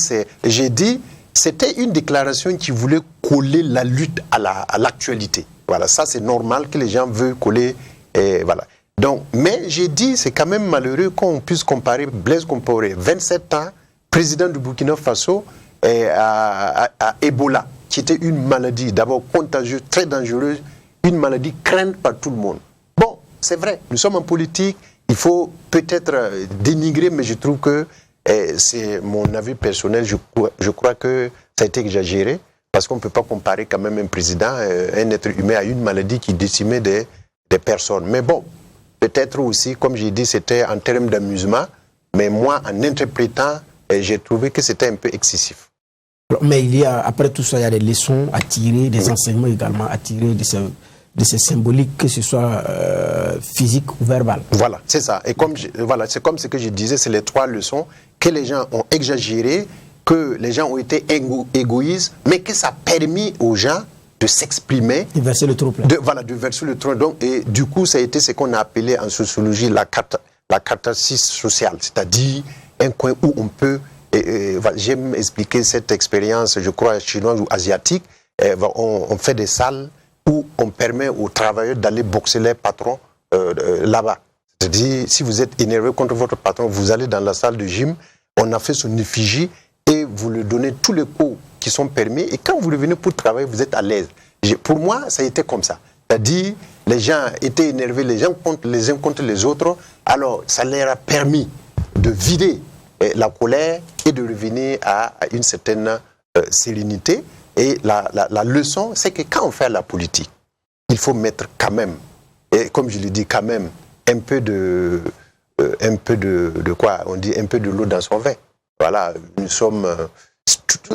j'ai dit, c'était une déclaration qui voulait coller la lutte à l'actualité. Voilà, ça c'est normal que les gens veulent coller, et voilà. Donc, mais j'ai dit, c'est quand même malheureux qu'on puisse comparer Blaise Compaoré, 27 ans, président du Burkina Faso, à Ebola, qui était une maladie d'abord contagieuse, très dangereuse, une maladie crainte par tout le monde. Bon, c'est vrai, nous sommes en politique, il faut peut-être dénigrer, mais je trouve que c'est mon avis personnel, je crois que ça a été exagéré, Parce qu'on ne peut pas comparer quand même un président, un être humain à une maladie qui décimait des personnes. Mais bon, peut-être aussi, comme j'ai dit, c'était en termes d'amusement, mais moi, en interprétant, j'ai trouvé que c'était un peu excessif. Mais après tout ça, il y a des leçons à tirer, des enseignements également à tirer de ces symboliques, que ce soit physique ou verbal. Voilà, c'est ça. Et c'est comme ce que je disais, c'est les 3 leçons que les gens ont exagérées, que les gens ont été égoïstes, mais que ça a permis aux gens de s'exprimer. De verser le trop plein. De verser le trop. Donc, et du coup, ça a été ce qu'on a appelé en sociologie la catharsis sociale, c'est-à-dire un coin où on peut, j'aime expliquer cette expérience, je crois, chinoise ou asiatique, on fait des salles où on permet aux travailleurs d'aller boxer les patrons là-bas. C'est-à-dire, si vous êtes énervé contre votre patron, vous allez dans la salle de gym, on a fait son effigie et vous lui donnez tous les cours qui sont permis. Et quand vous revenez pour travailler, vous êtes à l'aise. Pour moi, ça a été comme ça. C'est-à-dire, les gens étaient énervés les uns contre les autres. Alors, ça leur a permis de vider la colère et de revenir à une certaine sérénité. Et la leçon, c'est que quand on fait la politique, il faut mettre quand même, et comme je le dis, quand même, un peu de quoi on dit, un peu de l'eau dans son vin. Voilà, nous sommes...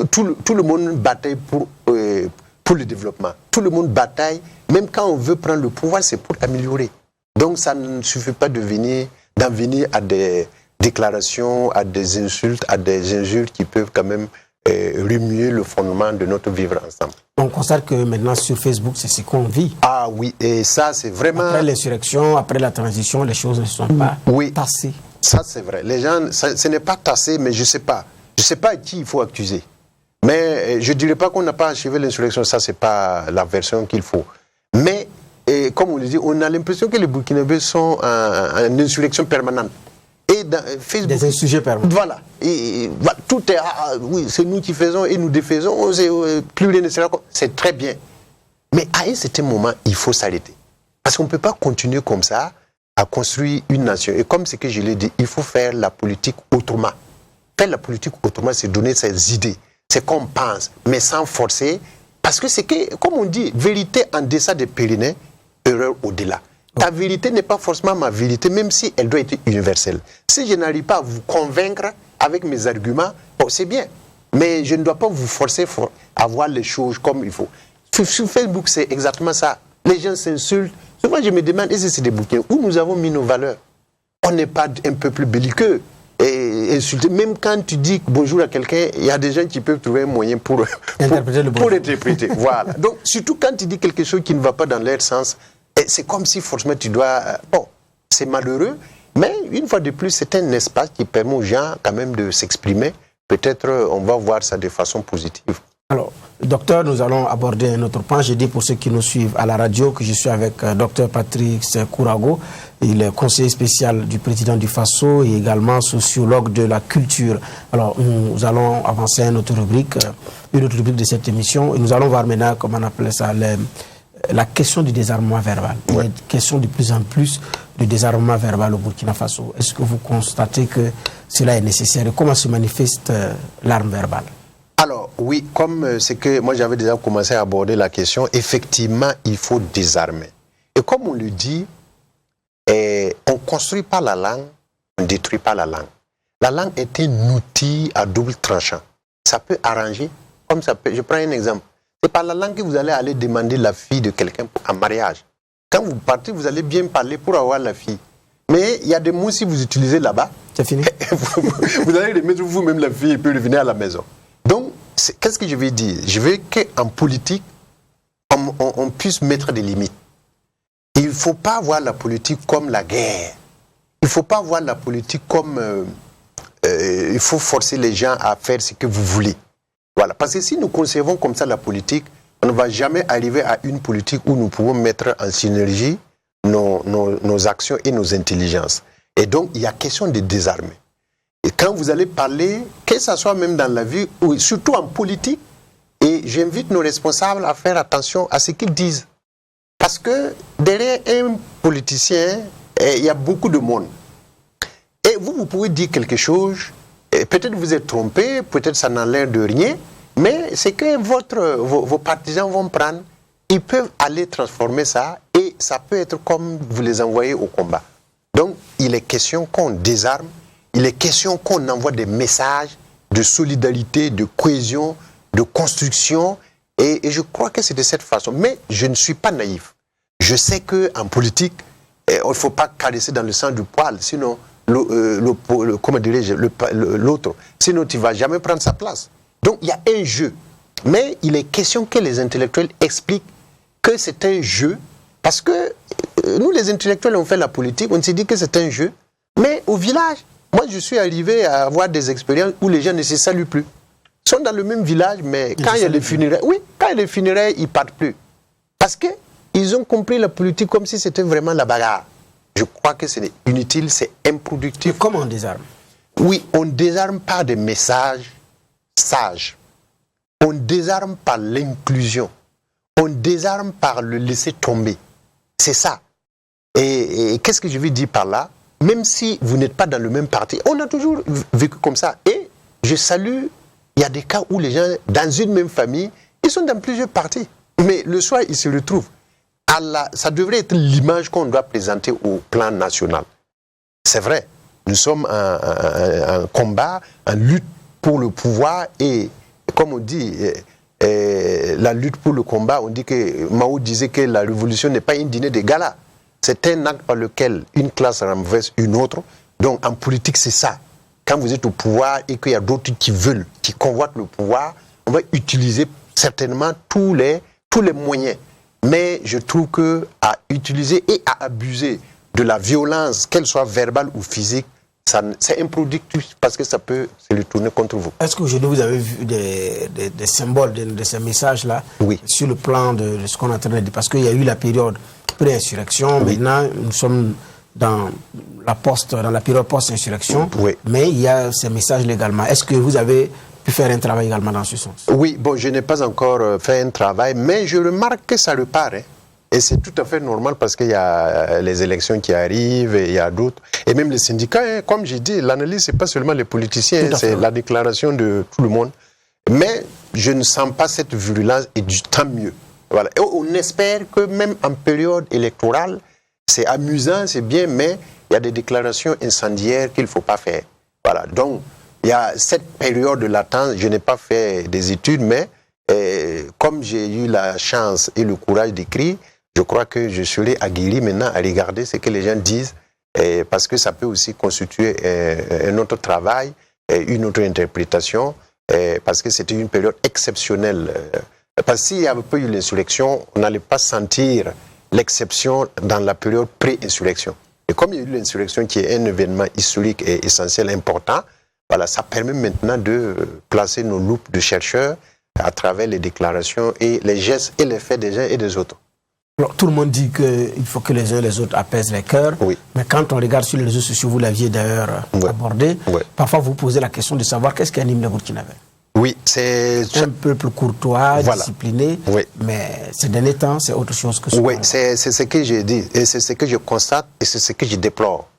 Tout le monde bataille pour le développement. Tout le monde bataille, même quand on veut prendre le pouvoir, c'est pour l'améliorer. Donc ça ne suffit pas d'en venir à des déclarations, à des insultes qui peuvent quand même remuer le fondement de notre vivre ensemble. On constate que maintenant sur Facebook, c'est ce qu'on vit. Ah oui, et ça c'est vraiment... Après l'insurrection, après la transition, les choses ne sont pas tassées. Ça c'est vrai. Les gens, ce n'est pas tassé, mais je ne sais pas. Je ne sais pas qui il faut accuser. Mais je ne dirais pas qu'on n'a pas achevé l'insurrection, ça c'est pas la version qu'il faut. Mais, comme on le dit, on a l'impression que les Burkinabés sont en insurrection permanente. Et dans Facebook, des sujets permanents. Voilà. Tout est, oui, c'est nous qui faisons et nous défaisons, plus rien ne sera. C'est très bien. Mais à un certain moment, il faut s'arrêter. Parce qu'on ne peut pas continuer comme ça à construire une nation. Et comme ce que je l'ai dit, il faut faire la politique autrement. Faire la politique autrement, c'est donner ses idées. C'est qu'on pense, mais sans forcer. Parce que c'est que, comme on dit, vérité en deçà des Pyrénées, erreur au-delà. Ta vérité n'est pas forcément ma vérité, même si elle doit être universelle. Si je n'arrive pas à vous convaincre avec mes arguments, bon, c'est bien. Mais je ne dois pas vous forcer à voir les choses comme il faut. Sur Facebook, c'est exactement ça. Les gens s'insultent. Souvent, je me demande, est-ce que c'est des bouquins où nous avons mis nos valeurs? On n'est pas un peuple belliqueux. Et insulter. Même quand tu dis bonjour à quelqu'un, il y a des gens qui peuvent trouver un moyen pour interpréter. Voilà. Donc, surtout quand tu dis quelque chose qui ne va pas dans leur sens, c'est comme si forcément tu dois... Bon, c'est malheureux, mais une fois de plus, c'est un espace qui permet aux gens quand même de s'exprimer. Peut-être on va voir ça de façon positive. Alors, docteur, nous allons aborder un autre point. Je dis pour ceux qui nous suivent à la radio que je suis avec docteur Patrick Kourago. Il est conseiller spécial du président du FASO et également sociologue de la culture. Alors, nous allons avancer à une autre rubrique de cette émission. Et nous allons voir maintenant, comment on appelle ça, la question du désarmement verbal. Il y a une question de plus en plus de désarmement verbal au Burkina Faso. Est-ce que vous constatez que cela est nécessaire? Et comment se manifeste l'arme verbale? Alors, oui, comme c'est que moi j'avais déjà commencé à aborder la question, effectivement, il faut désarmer. Et comme on le dit, on ne construit pas la langue, on ne détruit pas la langue. La langue est un outil à double tranchant. Ça peut arranger, comme ça peut. Je prends un exemple. C'est par la langue que vous allez demander la fille de quelqu'un en mariage. Quand vous partez, vous allez bien parler pour avoir la fille. Mais il y a des mots, si vous utilisez là-bas, c'est fini. Vous allez remettre vous-même la fille et puis revenir à la maison. Donc, qu'est-ce que je vais dire? Je veux qu'en politique, on puisse mettre des limites. Il ne faut pas voir la politique comme la guerre. Il ne faut pas voir la politique comme... il faut forcer les gens à faire ce que vous voulez. Voilà. Parce que si nous concevons comme ça la politique, on ne va jamais arriver à une politique où nous pouvons mettre en synergie nos actions et nos intelligences. Et donc, il y a question de désarmer. Et quand vous allez parler, que ce soit même dans la vie, ou surtout en politique, et j'invite nos responsables à faire attention à ce qu'ils disent. Parce que derrière un politicien, il y a beaucoup de monde. Et vous pouvez dire quelque chose, peut-être vous êtes trompé, peut-être ça n'a l'air de rien, Mais c'est que vos partisans vont prendre, ils peuvent aller transformer ça et ça peut être comme vous les envoyez au combat. Donc, il est question qu'on désarme, il est question qu'on envoie des messages de solidarité, de cohésion, de construction et je crois que c'est de cette façon. Mais je ne suis pas naïf. Je sais qu'en politique, il ne faut pas caresser dans le sens du poil, sinon, comment dirais-je, l'autre, sinon tu ne vas jamais prendre sa place. Donc il y a un jeu. Mais il est question que les intellectuels expliquent que c'est un jeu, parce que nous les intellectuels on fait la politique, on s'est dit que c'est un jeu, mais au village, moi je suis arrivé à avoir des expériences où les gens ne se saluent plus. Ils sont dans le même village, mais quand il y a les funérailles, quand il y a les funérailles, ils ne partent plus. Parce qu'ils ont compris la politique comme si c'était vraiment la bagarre. Je crois que c'est inutile, c'est improductif. Mais comment on désarme? Oui, on désarme par des messages sages. On désarme par l'inclusion. On désarme par le laisser tomber. C'est ça. Et qu'est-ce que je veux dire par là? Même si vous n'êtes pas dans le même parti, on a toujours vécu comme ça. Et je salue, il y a des cas où les gens, dans une même famille, ils sont dans plusieurs partis. Mais le soir, ils se retrouvent. Ça devrait être l'image qu'on doit présenter au plan national. C'est vrai, nous sommes en combat, en lutte pour le pouvoir et comme on dit, la lutte pour le combat, on dit que Mao disait que la révolution n'est pas un dîner de gala. C'est un acte par lequel une classe renverse une autre. Donc en politique, c'est ça. Quand vous êtes au pouvoir et qu'il y a d'autres qui veulent, qui convoitent le pouvoir, on va utiliser certainement tous les moyens. Mais je trouve qu'à utiliser et à abuser de la violence, qu'elle soit verbale ou physique, c'est improductif parce que ça peut se retourner contre vous. Est-ce qu'aujourd'hui vous avez vu des symboles de ces messages-là sur le plan de ce qu'on est en train de dire? Parce qu'il y a eu la période pré-insurrection, maintenant nous sommes dans la période post-insurrection, mais il y a ces messages légalement. Est-ce que vous avez pu faire un travail également dans ce sens? Oui, bon, je n'ai pas encore fait un travail, mais je remarque que ça repart. Et c'est tout à fait normal parce qu'il y a les élections qui arrivent et il y a d'autres. Et même les syndicats, comme j'ai dit, l'analyse, ce n'est pas seulement les politiciens, c'est la déclaration de tout le monde. Mais je ne sens pas cette virulence et du tant mieux. Voilà. Et on espère que même en période électorale, c'est amusant, c'est bien, mais il y a des déclarations incendiaires qu'il ne faut pas faire. Voilà. Donc, il y a cette période de latence, je n'ai pas fait des études, mais comme j'ai eu la chance et le courage d'écrire, je crois que je serai aguerri maintenant à regarder ce que les gens disent, parce que ça peut aussi constituer un autre travail, une autre interprétation, parce que c'était une période exceptionnelle. Parce que s'il n'y avait pas eu l'insurrection, on n'allait pas sentir l'exception dans la période pré-insurrection. Et comme il y a eu l'insurrection qui est un événement historique et essentiel, important, voilà, ça permet maintenant de placer nos loupes de chercheurs à travers les déclarations et les gestes et les faits des uns et des autres. Alors, tout le monde dit qu'il faut que les uns et les autres apaisent les cœurs, mais quand on regarde sur les réseaux sociaux, vous l'aviez d'ailleurs abordé, parfois vous posez la question de savoir qu'est-ce qui anime les Burkinabés. Oui, c'est un peuple courtois, discipliné, mais ces derniers temps, c'est autre chose que ça. Oui, c'est ce que j'ai dit, et c'est ce que je constate, et c'est ce que je déplore.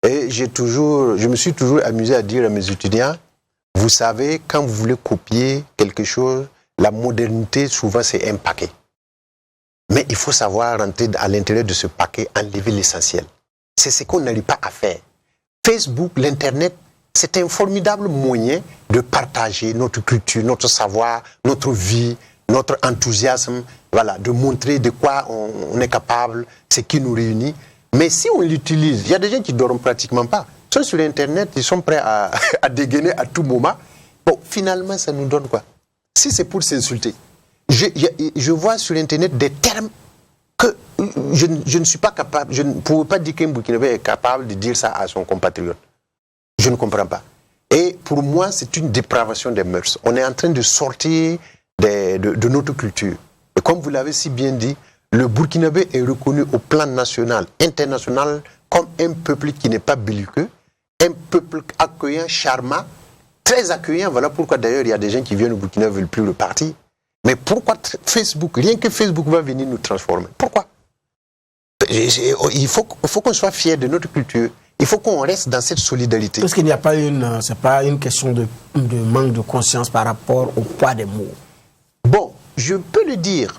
Et je me suis toujours amusé à dire à mes étudiants, vous savez, quand vous voulez copier quelque chose, la modernité, souvent, c'est un paquet. Mais il faut savoir rentrer à l'intérieur de ce paquet, enlever l'essentiel. C'est ce qu'on n'arrive pas à faire. Facebook, l'Internet, c'est un formidable moyen de partager notre culture, notre savoir, notre vie, notre enthousiasme, voilà, de montrer de quoi on est capable, ce qui nous réunit. Mais si on l'utilise, il y a des gens qui ne dorment pratiquement pas. Ils sont sur Internet, ils sont prêts à dégainer à tout moment. Bon, finalement, ça nous donne quoi? Si c'est pour s'insulter. Je vois sur Internet des termes que je ne suis pas capable, je ne pouvais pas dire qu'un Burkinabé est capable de dire ça à son compatriote. Je ne comprends pas. Et pour moi, c'est une dépravation des mœurs. On est en train de sortir de notre culture. Et comme vous l'avez si bien dit, le Burkinabé est reconnu au plan national, international, comme un peuple qui n'est pas belliqueux, un peuple accueillant, charmant, très accueillant. Voilà pourquoi d'ailleurs il y a des gens qui viennent au Burkina ne veulent plus le parti. Mais pourquoi Facebook, rien que Facebook va venir nous transformer? Pourquoi? Il faut qu'on soit fiers de notre culture. il faut qu'on reste dans cette solidarité. Parce qu'il n'y a pas c'est pas une question de manque de conscience par rapport au poids des mots. Bon, je peux le dire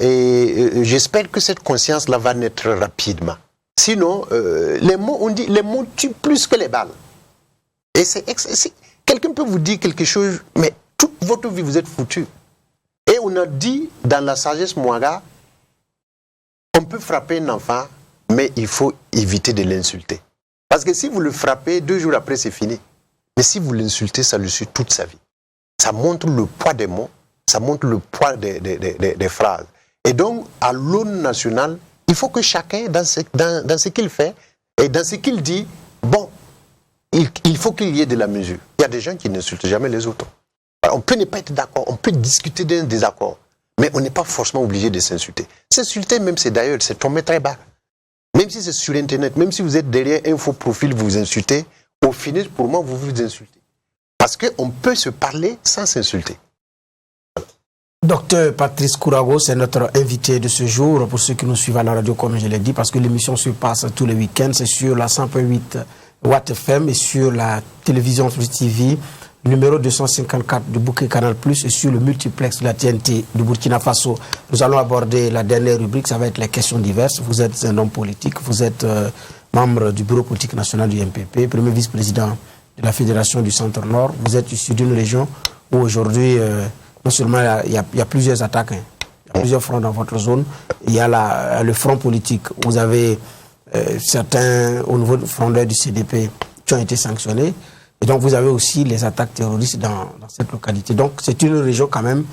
et j'espère que cette conscience-là va naître rapidement. Sinon, les mots, on dit, les mots tuent plus que les balles. Et quelqu'un peut vous dire quelque chose, mais toute votre vie, vous êtes foutu. Et on a dit dans la sagesse Mouaga, on peut frapper un enfant, mais il faut éviter de l'insulter. Parce que si vous le frappez, 2 jours après, c'est fini. Mais si vous l'insultez, ça le suit toute sa vie. Ça montre le poids des mots, ça montre le poids des phrases. Et donc, à l'aune nationale, il faut que chacun, dans ce qu'il fait et dans ce qu'il dit, bon, il faut qu'il y ait de la mesure. Il y a des gens qui n'insultent jamais les autres. Alors, on peut ne pas être d'accord, on peut discuter d'un désaccord, mais on n'est pas forcément obligé de s'insulter. S'insulter même, c'est tomber très bas. Même si c'est sur Internet, même si vous êtes derrière un faux profil, vous vous insultez, au final, pour moi, vous vous insultez. Parce qu'on peut se parler sans s'insulter. Docteur Patrice Kourago, c'est notre invité de ce jour, pour ceux qui nous suivent à la radio, comme je l'ai dit, parce que l'émission se passe tous les week-ends, c'est sur la 100.8 Watt FM et sur la télévision TV, numéro 254 du bouquet Canal+, et sur le multiplex de la TNT du Burkina Faso. Nous allons aborder la dernière rubrique, ça va être les questions diverses. Vous êtes un homme politique, vous êtes membre du bureau politique national du MPP, premier vice-président de la Fédération du Centre-Nord. Vous êtes issu d'une région où aujourd'hui, non seulement il y a plusieurs attaques, il y a plusieurs fronts dans votre zone, il y a le front politique. Vous avez certains, au niveau du frondeur du CDP, qui ont été sanctionnés. Et donc, vous avez aussi les attaques terroristes dans cette localité. Donc, c'est une région quand même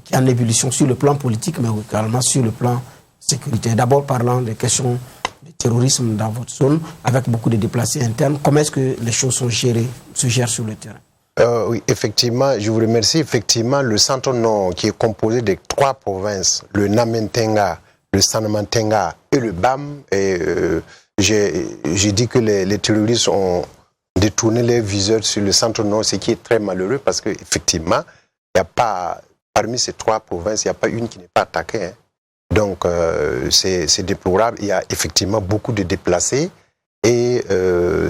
qui est en ébullition sur le plan politique, mais également sur le plan sécuritaire. D'abord, parlant des questions de terrorisme dans votre zone, avec beaucoup de déplacés internes, comment est-ce que les choses se gèrent sur le terrain? Oui, effectivement, je vous remercie. Effectivement, le Centre-Nord, qui est composé de 3 provinces, le Namentenga, le Sanmantenga et le BAM, et j'ai dit que les terroristes ont détourné les viseurs sur le Centre-Nord, ce qui est très malheureux parce qu'effectivement, il n'y a pas, parmi ces 3 provinces, il n'y a pas une qui n'est pas attaquée. Hein. Donc, c'est déplorable. Il y a effectivement beaucoup de déplacés et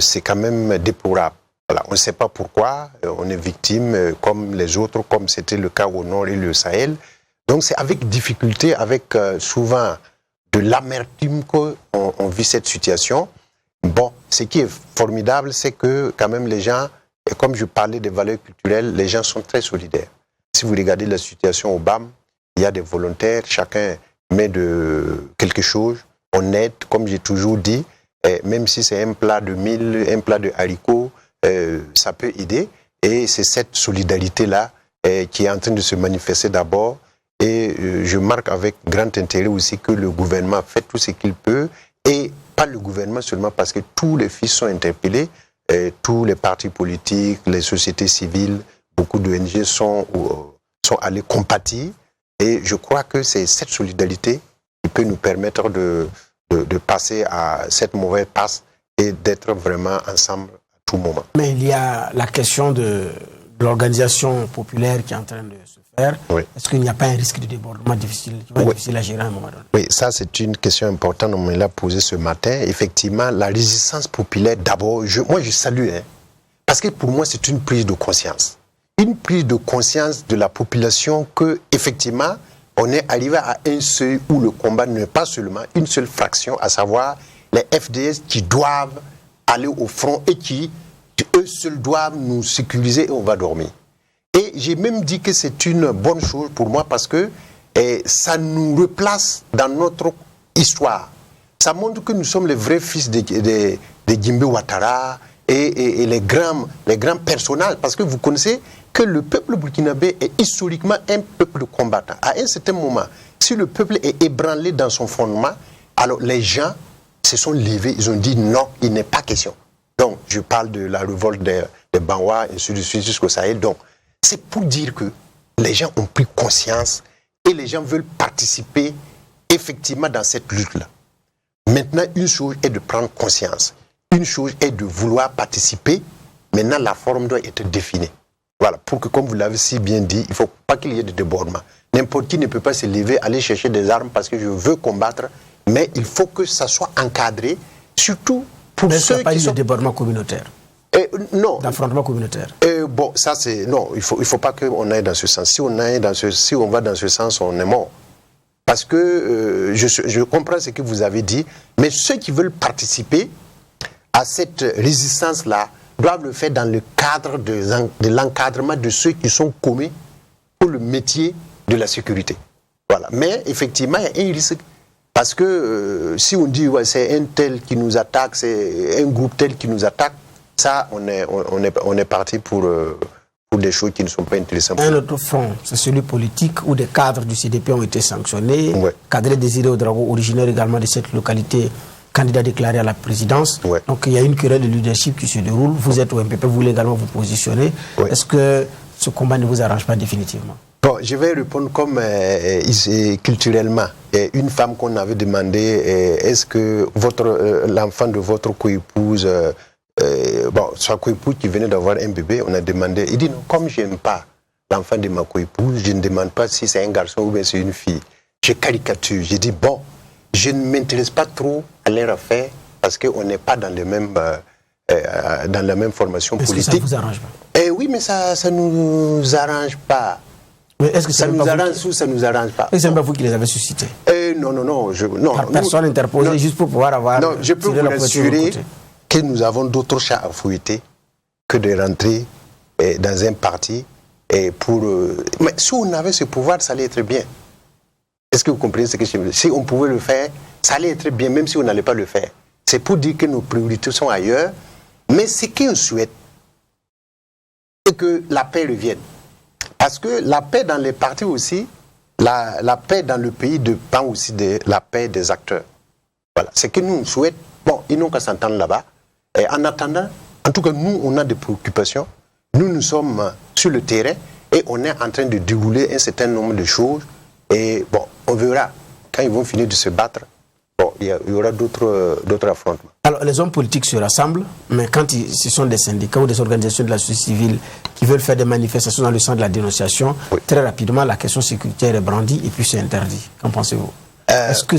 c'est quand même déplorable. Voilà, on ne sait pas pourquoi, on est victime comme les autres, comme c'était le cas au Nord et le Sahel. Donc c'est avec difficulté, avec souvent de l'amertume qu'on vit cette situation. Bon, ce qui est formidable, c'est que quand même les gens, et comme je parlais des valeurs culturelles, les gens sont très solidaires. Si vous regardez la situation au BAM, il y a des volontaires, chacun met de quelque chose, on aide, comme j'ai toujours dit, même si c'est un plat de mil, un plat de haricots, ça peut aider. Et c'est cette solidarité-là qui est en train de se manifester d'abord. Et je marque avec grand intérêt aussi que le gouvernement fait tout ce qu'il peut. Et pas le gouvernement seulement, parce que tous les fils sont interpellés, tous les partis politiques, les sociétés civiles, beaucoup d'ONG sont allés compatir. Et je crois que c'est cette solidarité qui peut nous permettre de passer à cette mauvaise passe et d'être vraiment ensemble à tout moment. Mais il y a la question de l'organisation populaire qui est en train de se faire. Oui. Est-ce qu'il n'y a pas un risque de débordement difficile à gérer à un moment donné? Oui, ça c'est une question importante, on me l'a posée ce matin. Effectivement, la résistance populaire, d'abord, moi je salue, hein, parce que pour moi c'est une prise de conscience. Une prise de conscience de la population que, effectivement, on est arrivé à un seuil où le combat n'est pas seulement une seule fraction, à savoir les FDS qui doivent aller au front et qui eux seuls doivent nous sécuriser et on va dormir. Et j'ai même dit que c'est une bonne chose pour moi parce que ça nous replace dans notre histoire. Ça montre que nous sommes les vrais fils de Guimbé Ouattara et les grands personnages. Parce que vous connaissez que le peuple burkinabé est historiquement un peuple combattant. À un certain moment, si le peuple est ébranlé dans son fondement, alors les gens se sont levés, ils ont dit non, il n'est pas question. Donc, je parle de la révolte des Banwa, et ainsi de suite jusqu'au Sahel. Donc, c'est pour dire que les gens ont pris conscience et les gens veulent participer effectivement dans cette lutte-là. Maintenant, une chose est de prendre conscience. Une chose est de vouloir participer. Maintenant, la forme doit être définie. Voilà, pour que, comme vous l'avez si bien dit, il ne faut pas qu'il y ait de débordement. N'importe qui ne peut pas se lever, aller chercher des armes parce que je veux combattre, mais il faut que ça soit encadré, surtout pour ceux qui sont... de débordement communautaire. Non. D'affrontement communautaire. Bon, ça c'est... Non, il faut pas qu'on aille dans ce sens. Si on va dans ce sens, on est mort. Parce que je comprends ce que vous avez dit, mais ceux qui veulent participer à cette résistance-là doivent le faire dans le cadre de l'encadrement de ceux qui sont commis pour le métier de la sécurité. Voilà. Mais effectivement, il y a un risque. Parce que si on dit ouais, c'est un tel qui nous attaque, c'est un groupe tel qui nous attaque, ça, on est parti pour des choses qui ne sont pas intéressantes. Un autre front, c'est celui politique où des cadres du CDP ont été sanctionnés. Ouais. Cadre Désiré Ouedraogo, originaire également de cette localité, candidat déclaré à la présidence. Ouais. Donc il y a une querelle de leadership qui se déroule. Vous êtes au MPP, vous voulez également vous positionner. Ouais. Est-ce que ce combat ne vous arrange pas définitivement? Bon, je vais répondre comme culturellement. Une femme qu'on avait demandé, est-ce que l'enfant de votre coépouse, sa coépouse qui venait d'avoir un bébé, on a demandé, il dit non, comme je n'aime pas l'enfant de ma coépouse, je ne demande pas si c'est un garçon ou bien c'est une fille. Je caricature, je dis bon, je ne m'intéresse pas trop à leur affaire parce qu'on n'est pas dans la même formation politique. Est-ce que ça vous arrange pas? Oui, mais ça ne nous arrange pas. Mais est-ce que ça nous arrange ou ça ne nous arrange pas? Est-ce que c'est pas vous qui les avez suscités? Non. Par personne interposée juste pour pouvoir avoir... Non, je peux vous assurer que nous avons d'autres chats à fouetter que de rentrer dans un parti pour... Mais si on avait ce pouvoir, ça allait être bien. Est-ce que vous comprenez ce que je veux dire? Si on pouvait le faire, ça allait être bien, même si on n'allait pas le faire. C'est pour dire que nos priorités sont ailleurs, mais ce qu'on souhaite, c'est que la paix revienne. Parce que la paix dans les partis aussi, la paix dans le pays dépend aussi de la paix des acteurs. Voilà, c'est que nous souhaitons. Bon, ils n'ont qu'à s'entendre là-bas. Et en attendant, en tout cas, nous, on a des préoccupations. Nous sommes sur le terrain et on est en train de dérouler un certain nombre de choses. Et bon, on verra. Quand ils vont finir de se battre, bon, il y aura d'autres affrontements. Alors, les hommes politiques se rassemblent, mais quand ce sont des syndicats ou des organisations de la société civile qui veulent faire des manifestations dans le sens de la dénonciation, oui. Très rapidement, la question sécuritaire est brandie et puis c'est interdit. Qu'en pensez-vous? Est-ce que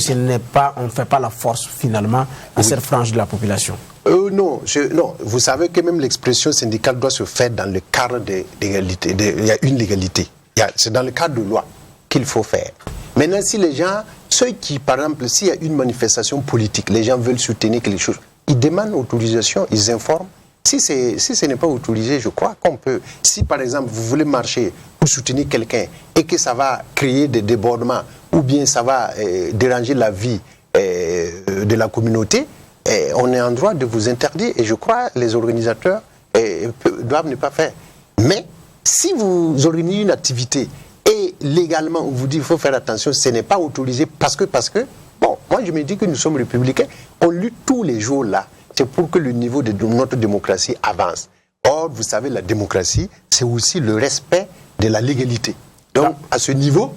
on ne fait pas la force finalement à cette frange de la population? Non, vous savez que même l'expression syndicale doit se faire dans le cadre de l'égalité. Il y a une légalité. C'est dans le cadre de loi qu'il faut faire. Maintenant, si les gens, ceux qui, par exemple, s'il y a une manifestation politique, les gens veulent soutenir quelque chose, ils demandent autorisation, ils informent. Si ce n'est pas autorisé, je crois qu'on peut. Si, par exemple, vous voulez marcher pour soutenir quelqu'un et que ça va créer des débordements ou bien ça va déranger la vie de la communauté, on est en droit de vous interdire. Et je crois que les organisateurs doivent ne pas faire. Mais si vous organisez une activité et légalement on vous dit qu'il faut faire attention, ce n'est pas autorisé parce que, bon, moi je me dis que nous sommes républicains, on lutte tous les jours là. C'est pour que le niveau de notre démocratie avance. Or, vous savez, la démocratie, c'est aussi le respect de la légalité. Donc, à ce niveau,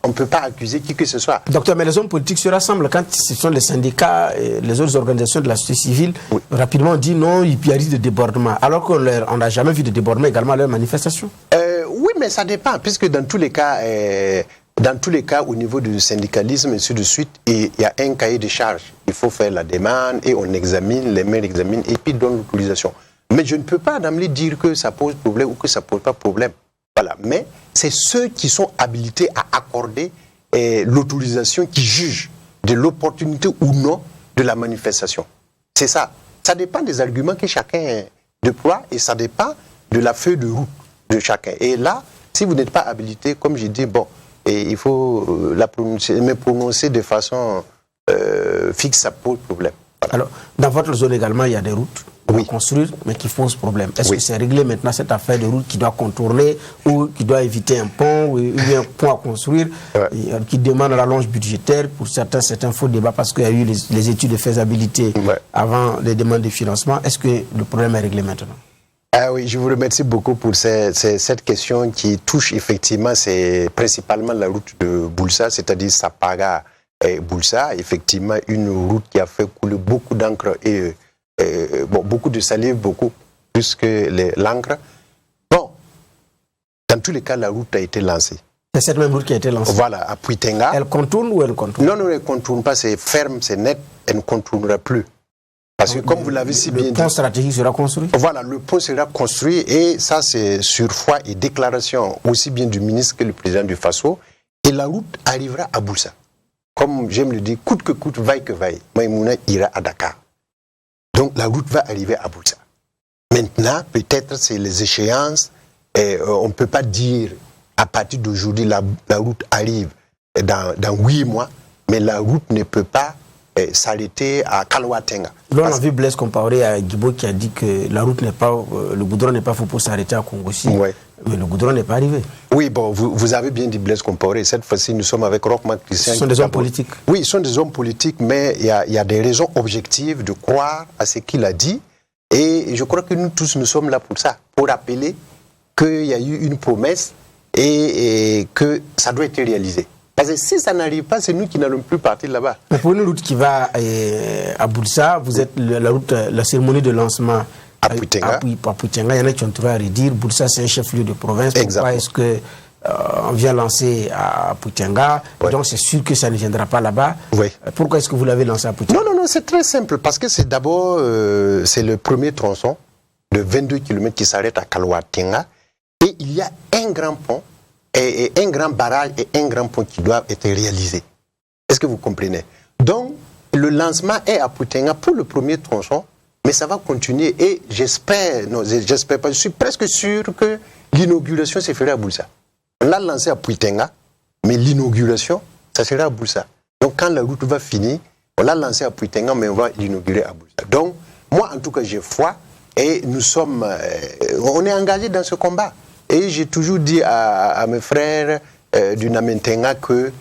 on ne peut pas accuser qui que ce soit. Docteur, mais les hommes politiques se rassemblent quand ce sont les syndicats et les autres organisations de la société civile. Oui. Rapidement, on dit non, il y a risque de débordement. Alors qu'on n'a jamais vu de débordement également à leur manifestation. Oui, mais ça dépend, puisque dans tous les cas, au niveau du syndicalisme, et ainsi de suite, il y a un cahier de charges. Il faut faire la demande et on examine, les maires examinent et puis donnent l'autorisation. Mais je ne peux pas d'emblée dire que ça pose problème ou que ça ne pose pas problème. Voilà. Mais c'est ceux qui sont habilités à accorder l'autorisation qui jugent de l'opportunité ou non de la manifestation. C'est ça. Ça dépend des arguments que chacun déploie et ça dépend de la feuille de route de chacun. Et là, si vous n'êtes pas habilité, comme j'ai dit, bon, il faut la prononcer, mais prononcer de façon fixe, ça pose problème. Voilà. Alors, dans votre zone également, il y a des routes à construire, mais qui posent problème. Est-ce que c'est réglé maintenant, cette affaire de route qui doit contourner ou qui doit éviter un pont ou un pont à construire, qui demande une rallonge budgétaire? Pour certains, c'est un faux débat parce qu'il y a eu les études de faisabilité avant les demandes de financement. Est-ce que le problème est réglé maintenant? Oui, je vous remercie beaucoup pour cette question qui touche effectivement, c'est principalement la route de Boulsa, c'est-à-dire Sapaga et Boulsa, effectivement une route qui a fait couler beaucoup d'encre et beaucoup de salive, beaucoup plus que l'encre. Bon, dans tous les cas, la route a été lancée. C'est cette même route qui a été lancée? Voilà, à Puitenga. Elle contourne ou elle contourne? Non, elle ne contourne pas, c'est ferme, c'est net, elle ne contournera plus. Parce que comme vous l'avez si bien dit... Le pont stratégique sera construit? Voilà, le pont sera construit et ça c'est sur foi et déclaration aussi bien du ministre que le président du Faso. Et la route arrivera à Boussa. Comme j'aime le dire, coûte que coûte, vaille que vaille, Maïmouna ira à Dakar. Donc la route va arriver à Boussa. Maintenant, peut-être c'est les échéances, et on ne peut pas dire à partir d'aujourd'hui la route arrive dans 8 mois, mais la route ne peut pas s'arrêter à Kalwatenga. Là, on a vu Blaise Compaoré à Guibo qui a dit que la route n'est pas, le goudron n'est pas fait pour s'arrêter à Congosi, ouais. Mais le goudron n'est pas arrivé. Oui, bon, vous avez bien dit Blaise Compaoré. Cette fois-ci, nous sommes avec Rochman Christian. Ce sont des hommes politiques. Oui, ils sont des hommes politiques, mais il y a des raisons objectives de croire à ce qu'il a dit. Et je crois que nous tous, nous sommes là pour ça, pour rappeler qu'il y a eu une promesse et que ça doit être réalisé. Parce que si ça n'arrive pas, c'est nous qui n'allons plus partir là-bas. Mais pour une route qui va à Boussa, vous êtes la cérémonie de lancement à Pouitenga. À Pouitenga, il y en a qui ont trouvé à redire. Boussa, c'est un chef-lieu de province. Exactement. Pourquoi est-ce que on vient lancer à Pouitenga? Ouais. Donc c'est sûr que ça ne viendra pas là-bas. Oui. Pourquoi est-ce que vous l'avez lancé à Pouitenga? Non, c'est très simple. Parce que c'est d'abord, c'est le premier tronçon de 22 km qui s'arrête à Kalwatenga. Et il y a un grand pont, et un grand barrage et un grand pont qui doivent être réalisés. Est-ce que vous comprenez? Donc, le lancement est à Pouitenga pour le premier tronçon, mais ça va continuer et j'espère pas, je suis presque sûr que l'inauguration se fera à Boussa. On l'a lancé à Pouitenga, mais l'inauguration, ça sera à Boussa. Donc, quand la route va finir, on l'a lancé à Pouitenga, mais on va l'inaugurer à Boussa. Donc, moi, en tout cas, j'ai foi et nous sommes, on est engagés dans ce combat. Et j'ai toujours dit à mes frères du Namentenga que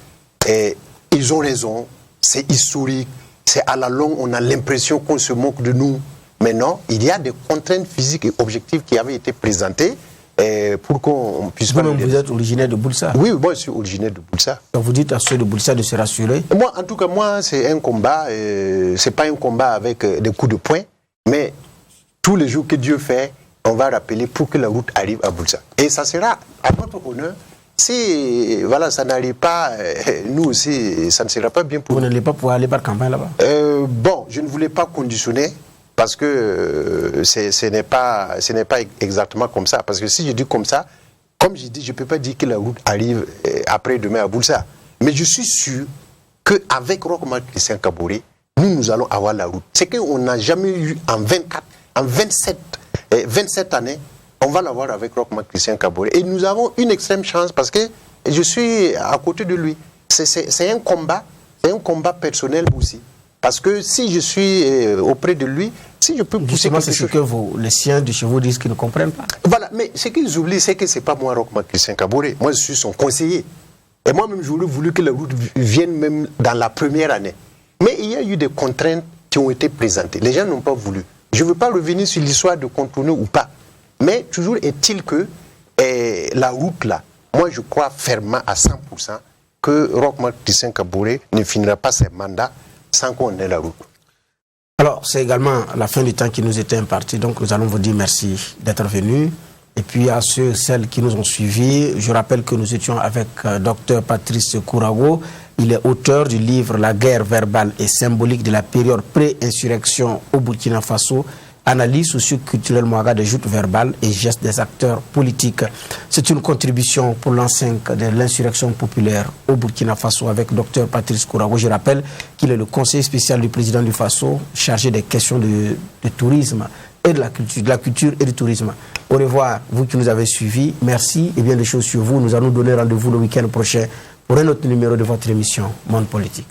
ils ont raison, c'est historique, c'est à la longue, on a l'impression qu'on se moque de nous. Mais non, il y a des contraintes physiques et objectives qui avaient été présentées pour qu'on puisse pas... Vous êtes originaire de Boussa? Oui, moi je suis originaire de Boussa. Donc vous dites à ceux de Boussa de se rassurer? Moi, en tout cas, moi, c'est un combat, c'est pas un combat avec des coups de poing, mais tous les jours que Dieu fait, on va rappeler pour que la route arrive à Boussa. Et ça sera à notre honneur. Si voilà, ça n'arrive pas, nous aussi, ça ne sera pas bien pour nous. Vous n'allez pas pouvoir aller par campagne là-bas? Bon, je ne voulais pas conditionner parce que ce n'est pas exactement comme ça. Parce que si je dis comme ça, comme je dis, je ne peux pas dire que la route arrive après-demain à Boussa. Mais je suis sûr qu'avec Rochman Christian Kaboré, nous allons avoir la route. C'est qu'on n'a jamais eu en 27 années, on va l'avoir avec Rochman Christian Kaboré. Et nous avons une extrême chance parce que je suis à côté de lui. C'est un combat personnel aussi. Parce que si je suis auprès de lui, si je peux pousser quelque chose... c'est ce que les siens de chez vous disent qu'ils ne comprennent pas. Voilà, mais ce qu'ils oublient, c'est que ce n'est pas moi, Rochman Christian Kaboré. Moi, je suis son conseiller. Et moi-même, j'aurais voulu que la route vienne même dans la première année. Mais il y a eu des contraintes qui ont été présentées. Les gens n'ont pas voulu. Je ne veux pas revenir sur l'histoire de contourner ou pas. Mais toujours est-il que la route là, moi je crois fermement à 100% que Rochman Christian Kaboré ne finira pas ses mandats sans qu'on ait la route. Alors c'est également la fin du temps qui nous était imparti, donc nous allons vous dire merci d'être venus. Et puis à celles qui nous ont suivis, je rappelle que nous étions avec Dr Patrice Kourago. Il est auteur du livre La guerre verbale et symbolique de la période pré-insurrection au Burkina Faso, analyse socio-culturelle moaga des joutes verbales et gestes des acteurs politiques. C'est une contribution pour l'an 5 de l'insurrection populaire au Burkina Faso avec Dr Patrice Kourago. Je rappelle qu'il est le conseiller spécial du président du Faso, chargé des questions de tourisme et de la culture et du tourisme. Au revoir, vous qui nous avez suivis. Merci et bien des choses sur vous. Nous allons donner rendez-vous le week-end prochain pour un autre numéro de votre émission Monde Politique.